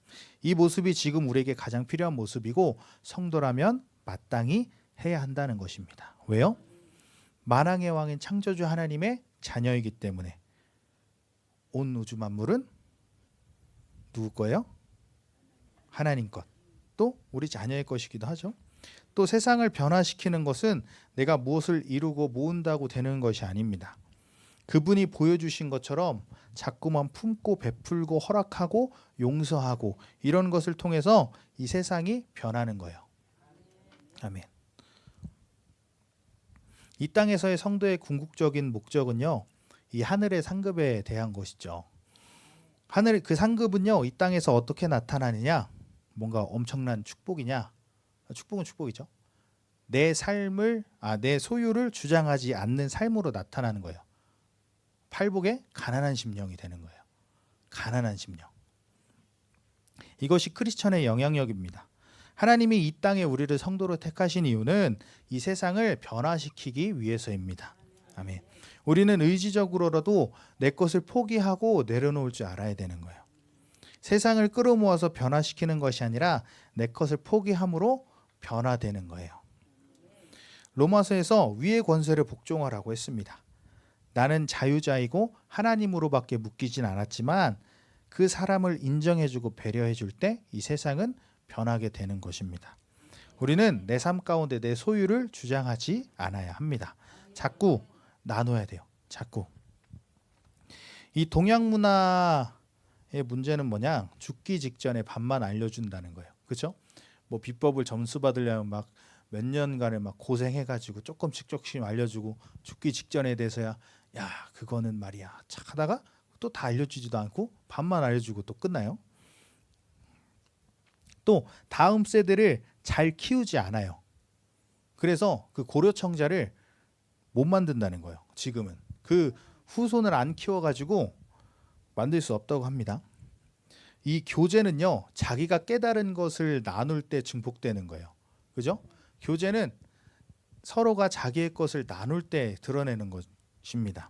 이 모습이 지금 우리에게 가장 필요한 모습이고 성도라면 마땅히 해야 한다는 것입니다. 왜요? 만왕의 왕인 창조주 하나님의 자녀이기 때문에. 온 우주 만물은 누구 거예요? 하나님 것. 또 우리 자녀의 것이기도 하죠. 또 세상을 변화시키는 것은 내가 무엇을 이루고 모은다고 되는 것이 아닙니다. 그분이 보여주신 것처럼 자꾸만 품고 베풀고 허락하고 용서하고 이런 것을 통해서 이 세상이 변하는 거예요. 아멘. 이 땅에서의 성도의 궁극적인 목적은요, 이 하늘의 상급에 대한 것이죠. 하늘 그 상급은요, 이 땅에서 어떻게 나타나느냐? 뭔가 엄청난 축복이냐? 축복은 축복이죠. 내 삶을 내 소유를 주장하지 않는 삶으로 나타나는 거예요. 팔복의 가난한 심령이 되는 거예요. 가난한 심령. 이것이 크리스천의 영향력입니다. 하나님이 이 땅에 우리를 성도로 택하신 이유는 이 세상을 변화시키기 위해서입니다. 아멘. 우리는 의지적으로라도 내 것을 포기하고 내려놓을 줄 알아야 되는 거예요. 세상을 끌어모아서 변화시키는 것이 아니라 내 것을 포기함으로 변화되는 거예요. 로마서에서 위의 권세를 복종하라고 했습니다. 나는 자유자이고 하나님으로밖에 묶이진 않았지만 그 사람을 인정해주고 배려해줄 때 이 세상은 변하게 되는 것입니다. 우리는 내 삶 가운데 내 소유를 주장하지 않아야 합니다. 자꾸 나눠야 돼요. 자꾸. 이 동양 문화의 문제는 뭐냐? 죽기 직전에 반만 알려준다는 거예요. 그렇죠? 뭐 비법을 점수 받으려면 막 몇 년간을 막 고생해가지고 조금씩 알려주고 죽기 직전에 대해서야 야 그거는 말이야 착 하다가 또 다 알려주지도 않고 반만 알려주고 또 끝나요. 또 다음 세대를 잘 키우지 않아요. 그래서 그 고려청자를 못 만든다는 거예요. 지금은 그 후손을 안 키워가지고 만들 수 없다고 합니다. 이 교제는요, 자기가 깨달은 것을 나눌 때 증폭되는 거예요. 그죠? 교제는 서로가 자기의 것을 나눌 때 드러내는 것입니다.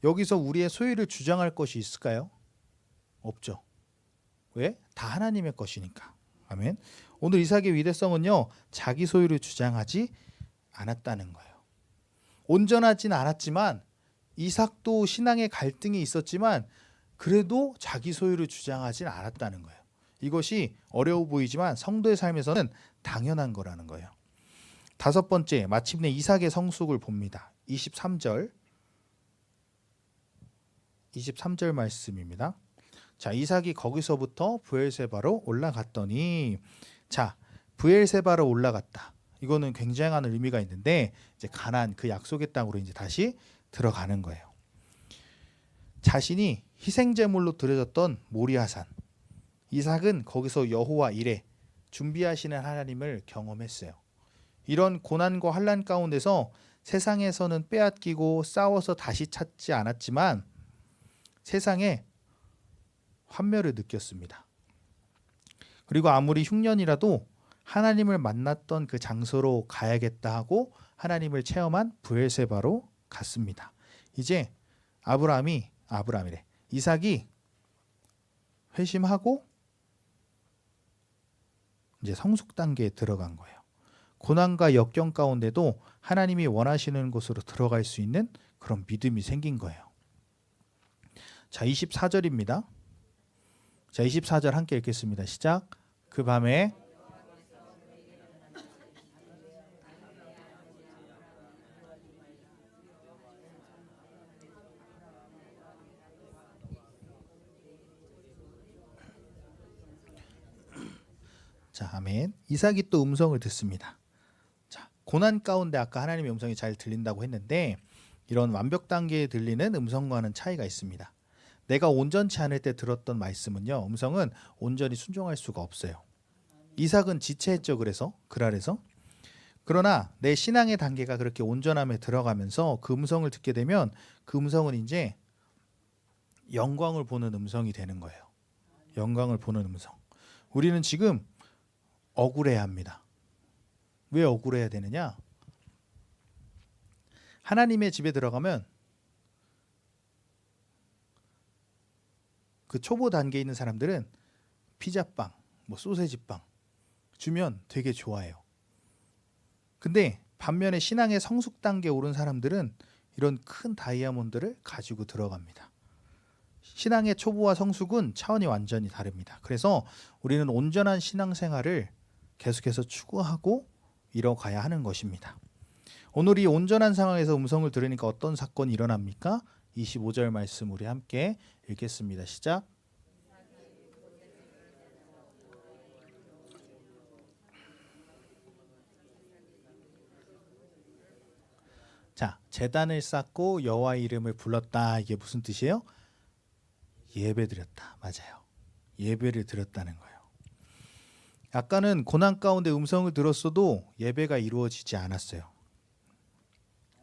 여기서 우리의 소유를 주장할 것이 있을까요? 없죠. 왜? 다 하나님의 것이니까. 아멘. 오늘 이삭의 위대성은요, 자기 소유를 주장하지 않았다는 거예요. 온전하진 않았지만 이삭도 신앙의 갈등이 있었지만 그래도 자기 소유를 주장하진 않았다는 거예요. 이것이 어려워 보이지만 성도의 삶에서는 당연한 거라는 거예요. 다섯 번째, 마침내 이삭의 성숙을 봅니다. 23절 말씀입니다. 자, 이삭이 거기서부터 브엘세바로 올라갔더니, 자, 브엘세바로 올라갔다. 이거는 굉장한 의미가 있는데 이제 가나안 그 약속의 땅으로 이제 다시 들어가는 거예요. 자신이 희생 제물로 드려졌던 모리아산, 이삭은 거기서 여호와 이레 준비하시는 하나님을 경험했어요. 이런 고난과 환난 가운데서 세상에서는 빼앗기고 싸워서 다시 찾지 않았지만 세상에 환멸을 느꼈습니다. 그리고 아무리 흉년이라도 하나님을 만났던 그 장소로 가야겠다 하고 하나님을 체험한 브엘세바로 갔습니다. 이제 이삭이 회심하고 이제 성숙 단계에 들어간 거예요. 고난과 역경 가운데도 하나님이 원하시는 곳으로 들어갈 수 있는 그런 믿음이 생긴 거예요. 자, 24절입니다. 자, 24절 함께 읽겠습니다. 시작. 그 밤에 자, 아멘. 이삭이 또 음성을 듣습니다. 자, 고난 가운데 아까 하나님의 음성이 잘 들린다고 했는데 이런 완벽 단계에 들리는 음성과는 차이가 있습니다. 내가 온전치 않을 때 들었던 말씀은요, 음성은 온전히 순종할 수가 없어요. 이삭은 지체했죠. 그래서 그 아래서. 그러나 내 신앙의 단계가 그렇게 온전함에 들어가면서 그 음성을 듣게 되면 그 음성은 이제 영광을 보는 음성이 되는 거예요. 영광을 보는 음성. 우리는 지금 억울해야 합니다. 왜 억울해야 되느냐? 하나님의 집에 들어가면 그 초보 단계에 있는 사람들은 피자빵, 뭐 소세지빵 주면 되게 좋아해요. 근데 반면에 신앙의 성숙 단계에 오른 사람들은 이런 큰 다이아몬드를 가지고 들어갑니다. 신앙의 초보와 성숙은 차원이 완전히 다릅니다. 그래서 우리는 온전한 신앙생활을 계속해서 추구하고 이뤄가야 하는 것입니다. 오늘 이 온전한 상황에서 음성을 들으니까 어떤 사건이 일어납니까? 25절 말씀 우리 함께 읽겠습니다. 시작. 자, 제단을 쌓고 여호와 이름을 불렀다. 이게 무슨 뜻이에요? 예배드렸다. 맞아요. 예배를 드렸다는 거예요. 아까는 고난 가운데 음성을 들었어도 예배가 이루어지지 않았어요.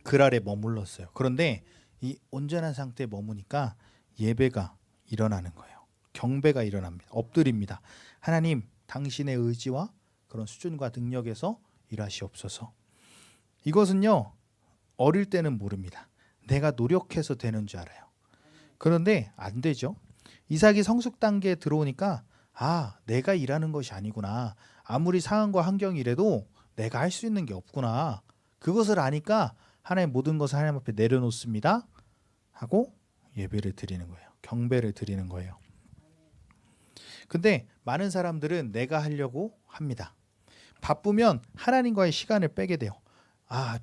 글 아래 머물렀어요. 그런데 이 온전한 상태에 머무니까 예배가 일어나는 거예요. 경배가 일어납니다. 엎드립니다. 하나님, 당신의 의지와 그런 수준과 능력에서 일하시옵소서. 이것은요, 어릴 때는 모릅니다. 내가 노력해서 되는 줄 알아요. 그런데 안 되죠. 이삭이 성숙 단계에 들어오니까 내가 일하는 것이 아니구나. 아무리 상황과 환경이 이래도 내가 할 수 있는 게 없구나. 그것을 아니까 하나님 모든 것을 하나님 앞에 내려놓습니다. 하고 예배를 드리는 거예요. 경배를 드리는 거예요. 근데 많은 사람들은 내가 하려고 합니다. 바쁘면 하나님과의 시간을 빼게 돼요.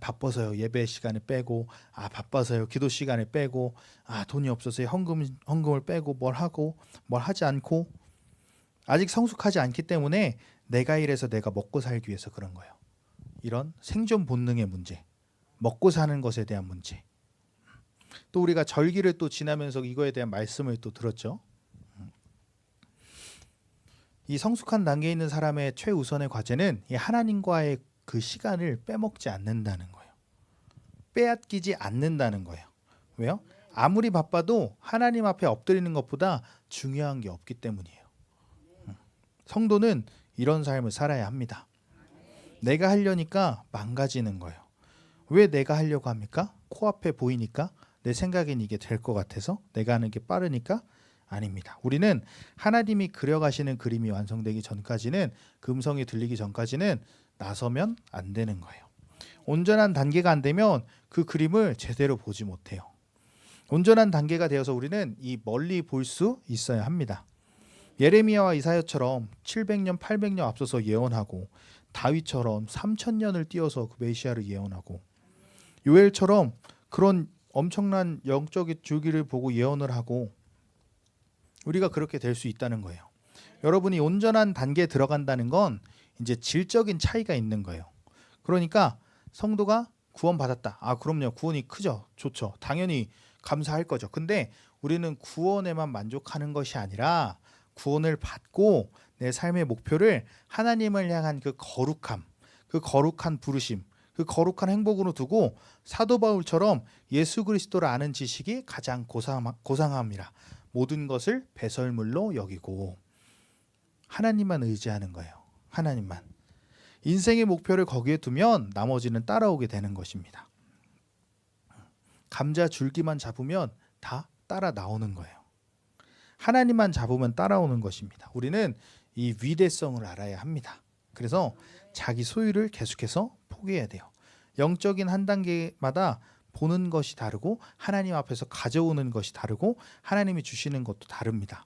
바빠서요. 예배 시간을 빼고, 바빠서요. 기도 시간을 빼고, 돈이 없어서요. 헌금을 빼고, 뭘 하고, 뭘 하지 않고, 아직 성숙하지 않기 때문에 내가 이래서 내가 먹고 살기 위해서 그런 거예요. 이런 생존 본능의 문제, 먹고 사는 것에 대한 문제. 또 우리가 절기를 또 지나면서 이거에 대한 말씀을 또 들었죠. 이 성숙한 단계에 있는 사람의 최우선의 과제는 이 하나님과의 그 시간을 빼먹지 않는다는 거예요. 빼앗기지 않는다는 거예요. 왜요? 아무리 바빠도 하나님 앞에 엎드리는 것보다 중요한 게 없기 때문이에요. 성도는 이런 삶을 살아야 합니다. 내가 하려니까 망가지는 거예요. 왜 내가 하려고 합니까? 코앞에 보이니까? 내 생각엔 이게 될 것 같아서? 내가 하는 게 빠르니까? 아닙니다. 우리는 하나님이 그려가시는 그림이 완성되기 전까지는, 그 음성이 들리기 전까지는 나서면 안 되는 거예요. 온전한 단계가 안 되면 그 그림을 제대로 보지 못해요. 온전한 단계가 되어서 우리는 이 멀리 볼 수 있어야 합니다. 예레미야와 이사야처럼 700년, 800년 앞서서 예언하고, 다윗처럼 3000년을 뛰어서 그 메시아를 예언하고, 요엘처럼 그런 엄청난 영적인 줄기를 보고 예언을 하고, 우리가 그렇게 될 수 있다는 거예요. 여러분이 온전한 단계에 들어간다는 건 이제 질적인 차이가 있는 거예요. 그러니까 성도가 구원받았다. 그럼요. 구원이 크죠. 좋죠. 당연히 감사할 거죠. 근데 우리는 구원에만 만족하는 것이 아니라 구원을 받고 내 삶의 목표를 하나님을 향한 그 거룩함, 그 거룩한 부르심, 그 거룩한 행복으로 두고 사도 바울처럼 예수 그리스도를 아는 지식이 가장 고상함이라 모든 것을 배설물로 여기고 하나님만 의지하는 거예요. 하나님만. 인생의 목표를 거기에 두면 나머지는 따라오게 되는 것입니다. 감자 줄기만 잡으면 다 따라 나오는 거예요. 하나님만 잡으면 따라오는 것입니다. 우리는 이 위대성을 알아야 합니다. 그래서 자기 소유를 계속해서 포기해야 돼요. 영적인 한 단계마다 보는 것이 다르고 하나님 앞에서 가져오는 것이 다르고 하나님이 주시는 것도 다릅니다.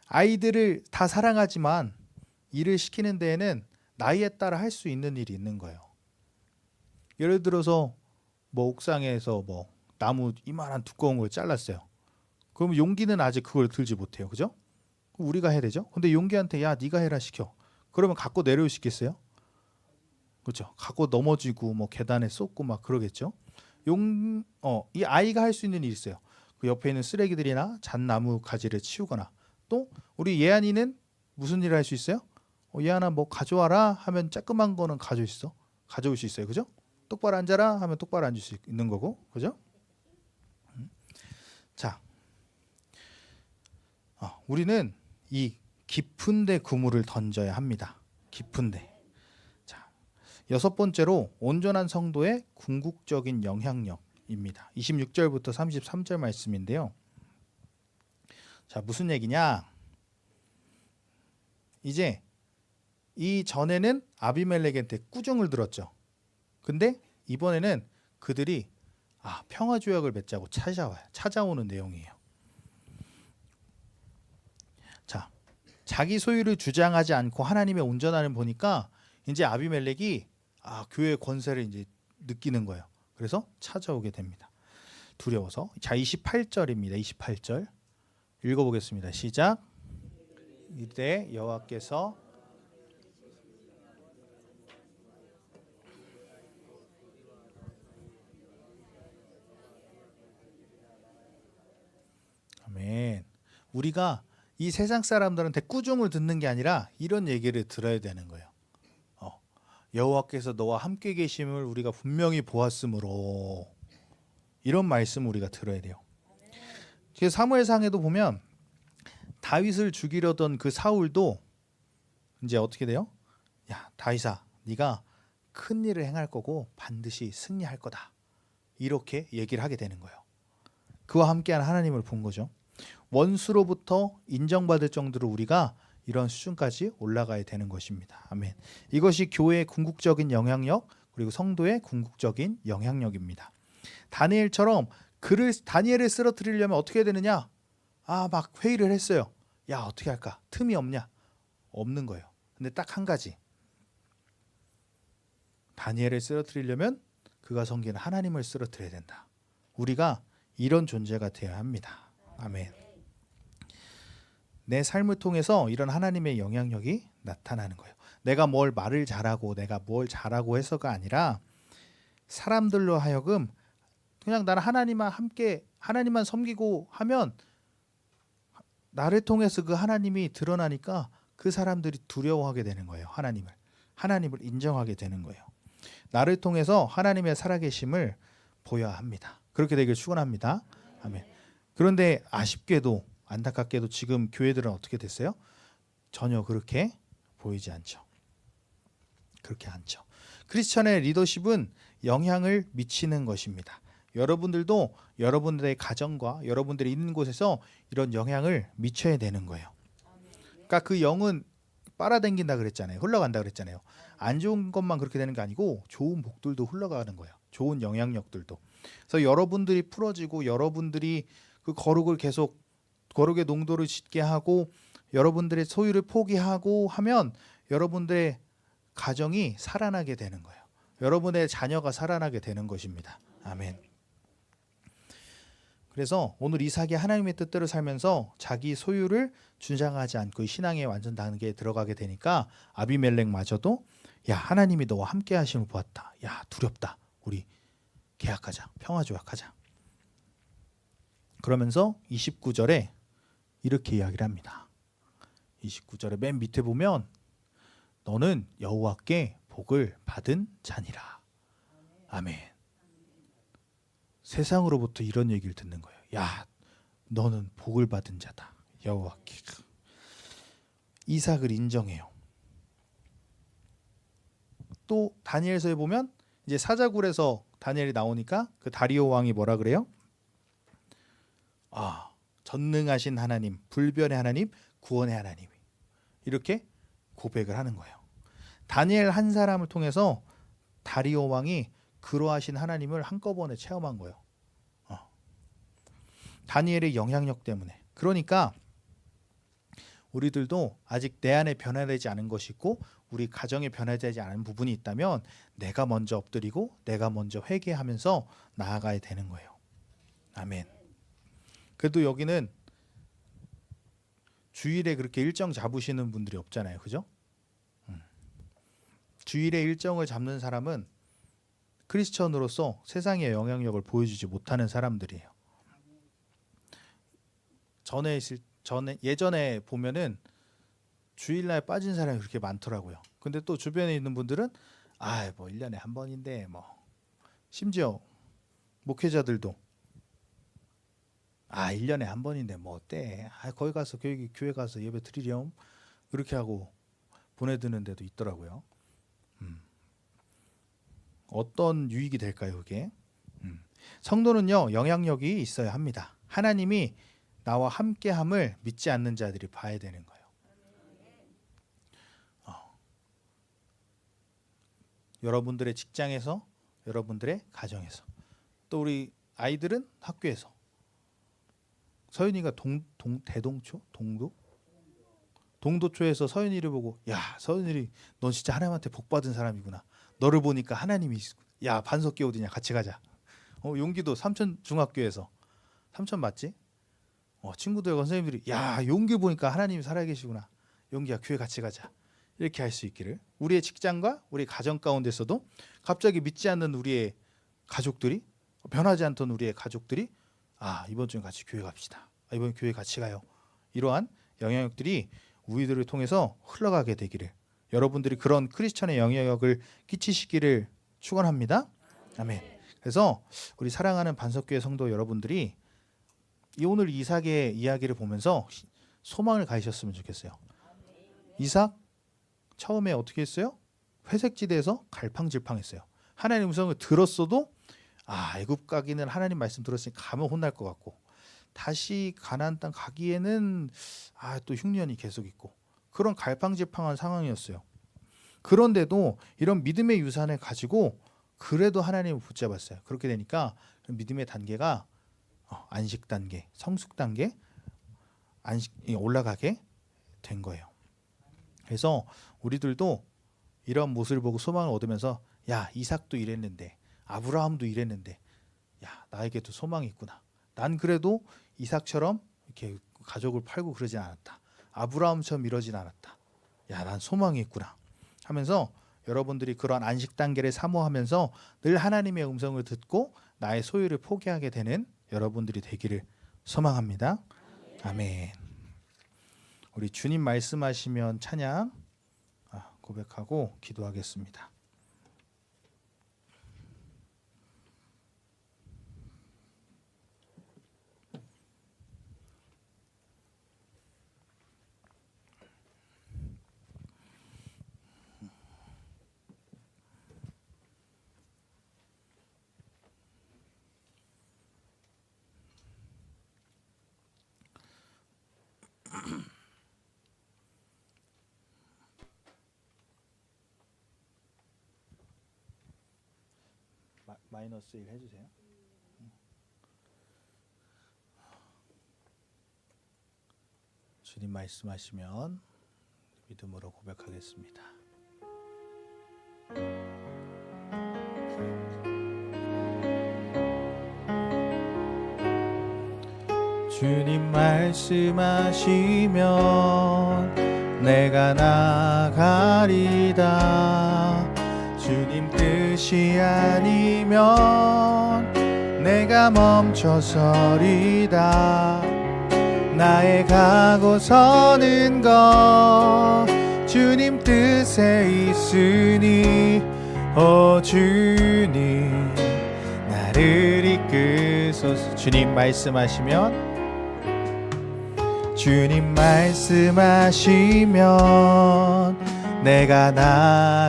아이들을 다 사랑하지만 일을 시키는 데에는 나이에 따라 할 수 있는 일이 있는 거예요. 예를 들어서 옥상에서 나무 이만한 두꺼운 걸 잘랐어요. 그럼 용기는 아직 그걸 들지 못해요. 그죠? 우리가 해야 되죠. 근데 용기한테 야 네가 해라 시켜. 그러면 갖고 내려올 수 있겠어요? 그렇죠. 갖고 넘어지고 뭐 계단에 쏟고 막 그러겠죠. 이 아이가 할 수 있는 일이 있어요. 그 옆에 있는 쓰레기들이나 잣나무 가지를 치우거나, 또 우리 예안이는 무슨 일을 할 수 있어요? 예안아 뭐 가져와라 하면 조그만 거는 가져올 수 있어요. 그죠? 똑바로 앉아라 하면 똑바로 앉을 수 있는 거고, 그죠? 자, 우리는 이 깊은데 그물을 던져야 합니다. 깊은데. 자, 여섯 번째로 온전한 성도의 궁극적인 영향력입니다. 26절부터 33절 말씀인데요. 자, 무슨 얘기냐? 이제 이 전에는 아비멜렉한테 꾸중을 들었죠. 근데 이번에는 그들이 평화 조약을 맺자고 찾아오는 내용이에요. 자, 자기 소유를 주장하지 않고 하나님의 온전함을 보니까 이제 아비멜렉이 교회의 권세를 이제 느끼는 거예요. 그래서 찾아오게 됩니다. 두려워서. 자, 28절입니다. 28절 읽어보겠습니다. 시작. 이때 여호와께서 아멘. 우리가 이 세상 사람들한테 꾸중을 듣는 게 아니라 이런 얘기를 들어야 되는 거예요. 여호와께서 너와 함께 계심을 우리가 분명히 보았으므로, 이런 말씀 우리가 들어야 돼요. 사무엘상에도 보면 다윗을 죽이려던 그 사울도 이제 어떻게 돼요? 야, 다윗아, 네가 큰 일을 행할 거고 반드시 승리할 거다, 이렇게 얘기를 하게 되는 거예요. 그와 함께한 하나님을 본 거죠. 원수로부터 인정받을 정도로 우리가 이런 수준까지 올라가야 되는 것입니다. 아멘. 이것이 교회의 궁극적인 영향력, 그리고 성도의 궁극적인 영향력입니다. 다니엘처럼 다니엘을 쓰러뜨리려면 어떻게 해야 되느냐? 막 회의를 했어요. 야, 어떻게 할까? 틈이 없냐? 없는 거예요. 근데 딱 한 가지. 다니엘을 쓰러뜨리려면 그가 섬기는 하나님을 쓰러뜨려야 된다. 우리가 이런 존재가 되어야 합니다. 아멘. 내 삶을 통해서 이런 하나님의 영향력이 나타나는 거예요. 내가 말을 잘하고 내가 뭘 잘하고 해서가 아니라 사람들로 하여금 그냥 나는 하나님만 섬기고 하면 나를 통해서 그 하나님이 드러나니까 그 사람들이 두려워하게 되는 거예요. 하나님을 인정하게 되는 거예요. 나를 통해서 하나님의 살아계심을 보여야 합니다. 그렇게 되길 축원합니다. 아멘. 그런데 아쉽게도 안타깝게도 지금 교회들은 어떻게 됐어요? 전혀 그렇게 보이지 않죠. 그렇게 않죠. 크리스천의 리더십은 영향을 미치는 것입니다. 여러분들도 여러분들의 가정과 여러분들이 있는 곳에서 이런 영향을 미쳐야 되는 거예요. 그러니까 그 영은 빨아당긴다 그랬잖아요. 흘러간다 그랬잖아요. 안 좋은 것만 그렇게 되는 게 아니고 좋은 복들도 흘러가는 거예요. 좋은 영향력들도. 그래서 여러분들이 풀어지고 여러분들이 그 거룩의 농도를 짙게 하고 여러분들의 소유를 포기하고 하면 여러분들의 가정이 살아나게 되는 거예요. 여러분의 자녀가 살아나게 되는 것입니다. 아멘. 그래서 오늘 이삭이 하나님의 뜻대로 살면서 자기 소유를 주장하지 않고 신앙의 완전 단계에 들어가게 되니까 아비멜렉마저도 야, 하나님이 너와 함께 하심을 보았다. 야, 두렵다. 우리 계약하자. 평화 조약하자. 그러면서 29절에 이렇게 이야기를 합니다. 29절에 맨 밑에 보면 너는 여호와께 복을 받은 자니라. 아멘. 세상으로부터 이런 얘기를 듣는 거예요. 야, 너는 복을 받은 자다. 여호와께. 이삭을 인정해요. 또 다니엘서에 보면 이제 사자굴에서 다니엘이 나오니까 그 다리오 왕이 뭐라 그래요? 전능하신 하나님, 불변의 하나님, 구원의 하나님, 이렇게 고백을 하는 거예요. 다니엘 한 사람을 통해서 다리오 왕이 그러하신 하나님을 한꺼번에 체험한 거예요. 다니엘의 영향력 때문에. 그러니까 우리들도 아직 내 안에 변화되지 않은 것이 있고 우리 가정에 변화되지 않은 부분이 있다면 내가 먼저 엎드리고 내가 먼저 회개하면서 나아가야 되는 거예요. 아멘. 그래도 여기는 주일에 그렇게 일정 잡으시는 분들이 없잖아요. 그죠? 주일의 일정을 잡는 사람은 크리스천으로서 세상의 영향력을 보여주지 못하는 사람들이에요. 예전에 보면은 주일날 빠진 사람이 그렇게 많더라고요. 근데 또 주변에 있는 분들은 뭐 1년에 한 번인데 뭐, 심지어 목회자들도 1년에 한 번인데 뭐 어때? 거기 가서 교회 가서 예배 드리렴, 이렇게 하고 보내드는 데도 있더라고요. 어떤 유익이 될까요, 그게? 성도는요, 영향력이 있어야 합니다. 하나님이 나와 함께함을 믿지 않는 자들이 봐야 되는 거예요. 여러분들의 직장에서, 여러분들의 가정에서, 또 우리 아이들은 학교에서. 서윤이가 동도초에서 서윤이를 보고, 야, 서윤이 넌 진짜 하나님한테 복 받은 사람이구나. 너를 보니까 하나님이 야, 반석기 어디냐, 같이 가자. 용기도 삼천 중학교에서, 삼천 맞지? 친구들과 선생님들이, 야, 용기 보니까 하나님이 살아계시구나. 용기야, 교회 같이 가자. 이렇게 할 수 있기를. 우리의 직장과 우리 가정 가운데서도 갑자기 믿지 않는 우리의 가족들이, 변하지 않던 우리의 가족들이, 이번 주에 같이 교회 갑시다. 이번 교회 같이 가요. 이러한 영향력들이 우리들을 통해서 흘러가게 되기를, 여러분들이 그런 크리스천의 영향력을 끼치시기를 축원합니다. 아멘. 그래서 우리 사랑하는 반석교회 성도 여러분들이 오늘 이삭의 이야기를 보면서 소망을 가지셨으면 좋겠어요. 이삭 처음에 어떻게 했어요? 회색지대에서 갈팡질팡했어요. 하나님 음성을 들었어도 애굽 가기는 하나님 말씀 들었으니 가면 혼날 것 같고, 다시 가나안 땅 가기에는 또 흉년이 계속 있고, 그런 갈팡질팡한 상황이었어요. 그런데도 이런 믿음의 유산을 가지고 그래도 하나님을 붙잡았어요. 그렇게 되니까 믿음의 단계가 안식 단계, 성숙 단계, 올라가게 된 거예요. 그래서 우리들도 이런 모습을 보고 소망을 얻으면서, 야, 이삭도 이랬는데, 아브라함도 이랬는데, 야, 나에게도 소망이 있구나. 난 그래도 이삭처럼 이렇게 가족을 팔고 그러진 않았다. 아브라함처럼 이러진 않았다. 야, 난 소망이 있구나 하면서 여러분들이 그런 안식 단계를 사모하면서 늘 하나님의 음성을 듣고 나의 소유를 포기하게 되는 여러분들이 되기를 소망합니다. 아멘. 우리 주님 말씀하시면 찬양 고백하고 기도하겠습니다. 마이너스 1 해주세요. 주님 말씀하시면 믿음으로 고백하겠습니다. 주님 말씀하시면 내가 나가리다. 주님 뜻이 아니면 내가 멈춰서리다. 나의 가고 서는 것 주님 뜻에 있으니, 오 주님 나를 이끄소서. 주님 말씀하시면 내가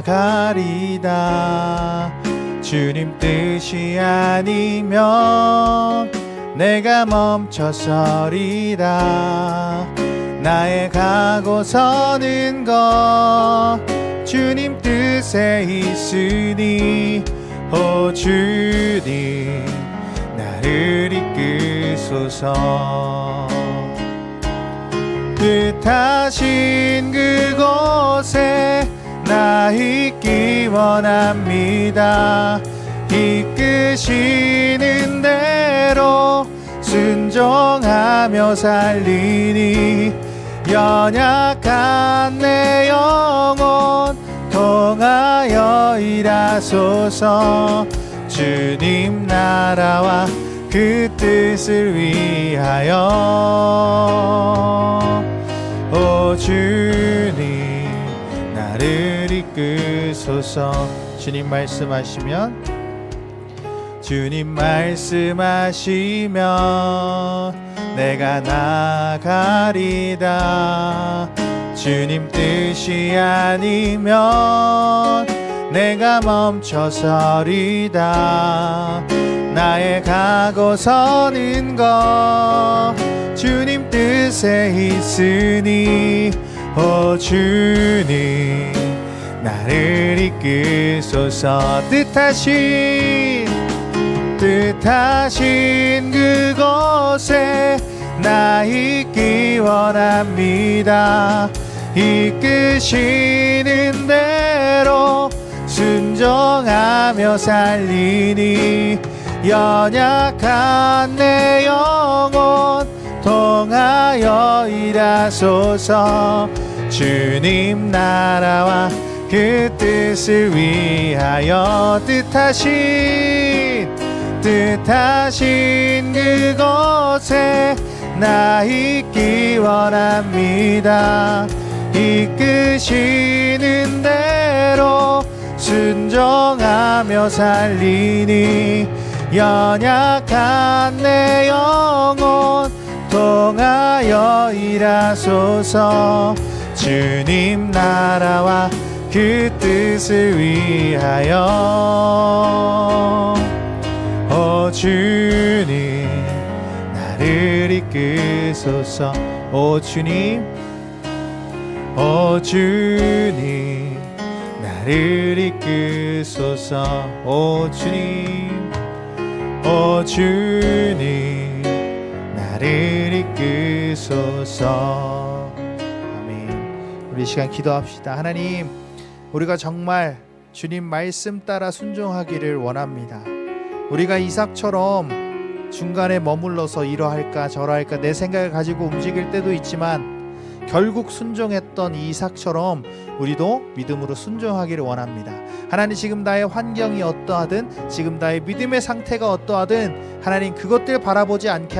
나가리다. 주님 뜻이 아니면 내가 멈춰서리다. 나의 가고 서는 것 주님 뜻에 있으니, 오 주님 나를 이끄소서. 뜻하신 그곳에 나 있기 원합니다. 이끄시는 대로 순종하며 살리니, 연약한 내 영혼 통하여 일하소서. 주님 나라와 그 뜻을 위하여. 오 주님 나를 이끄소서. 주님 말씀하시면, 주님 말씀하시면 내가 나가리다. 주님 뜻이 아니면 내가 멈춰서리다. 나의 가고 서는 것 주님 뜻에 있으니. 오 주님 나를 이끄소서. 뜻하신 그곳에 나 있기 원합니다. 이끄시는 대로 순종하며 살리니. 연약한 내 영혼 통하여 일하소서. 주님 나라와 그 뜻을 위하여. 뜻하신 그곳에 나 있기 원합니다. 이끄시는 대로 순종하며 살리니. 연약한 내 영혼 통하여 일하소서. 주님 나라와 그 뜻을 위하여. 오 주님 나를 이끄소서. 오 주님 나를 이끄소서. 오 주님 나를 이끄소서. 아멘. 우리 시간 기도합시다. 하나님, 우리가 정말 주님 말씀 따라 순종하기를 원합니다. 우리가 이삭처럼 중간에 머물러서 이러할까 저러할까 내 생각을 가지고 움직일 때도 있지만 결국 순종했던 이삭처럼 우리도 믿음으로 순종하기를 원합니다. 하나님, 지금 나의 환경이 어떠하든, 지금 나의 믿음의 상태가 어떠하든 하나님 그것들 바라보지 않게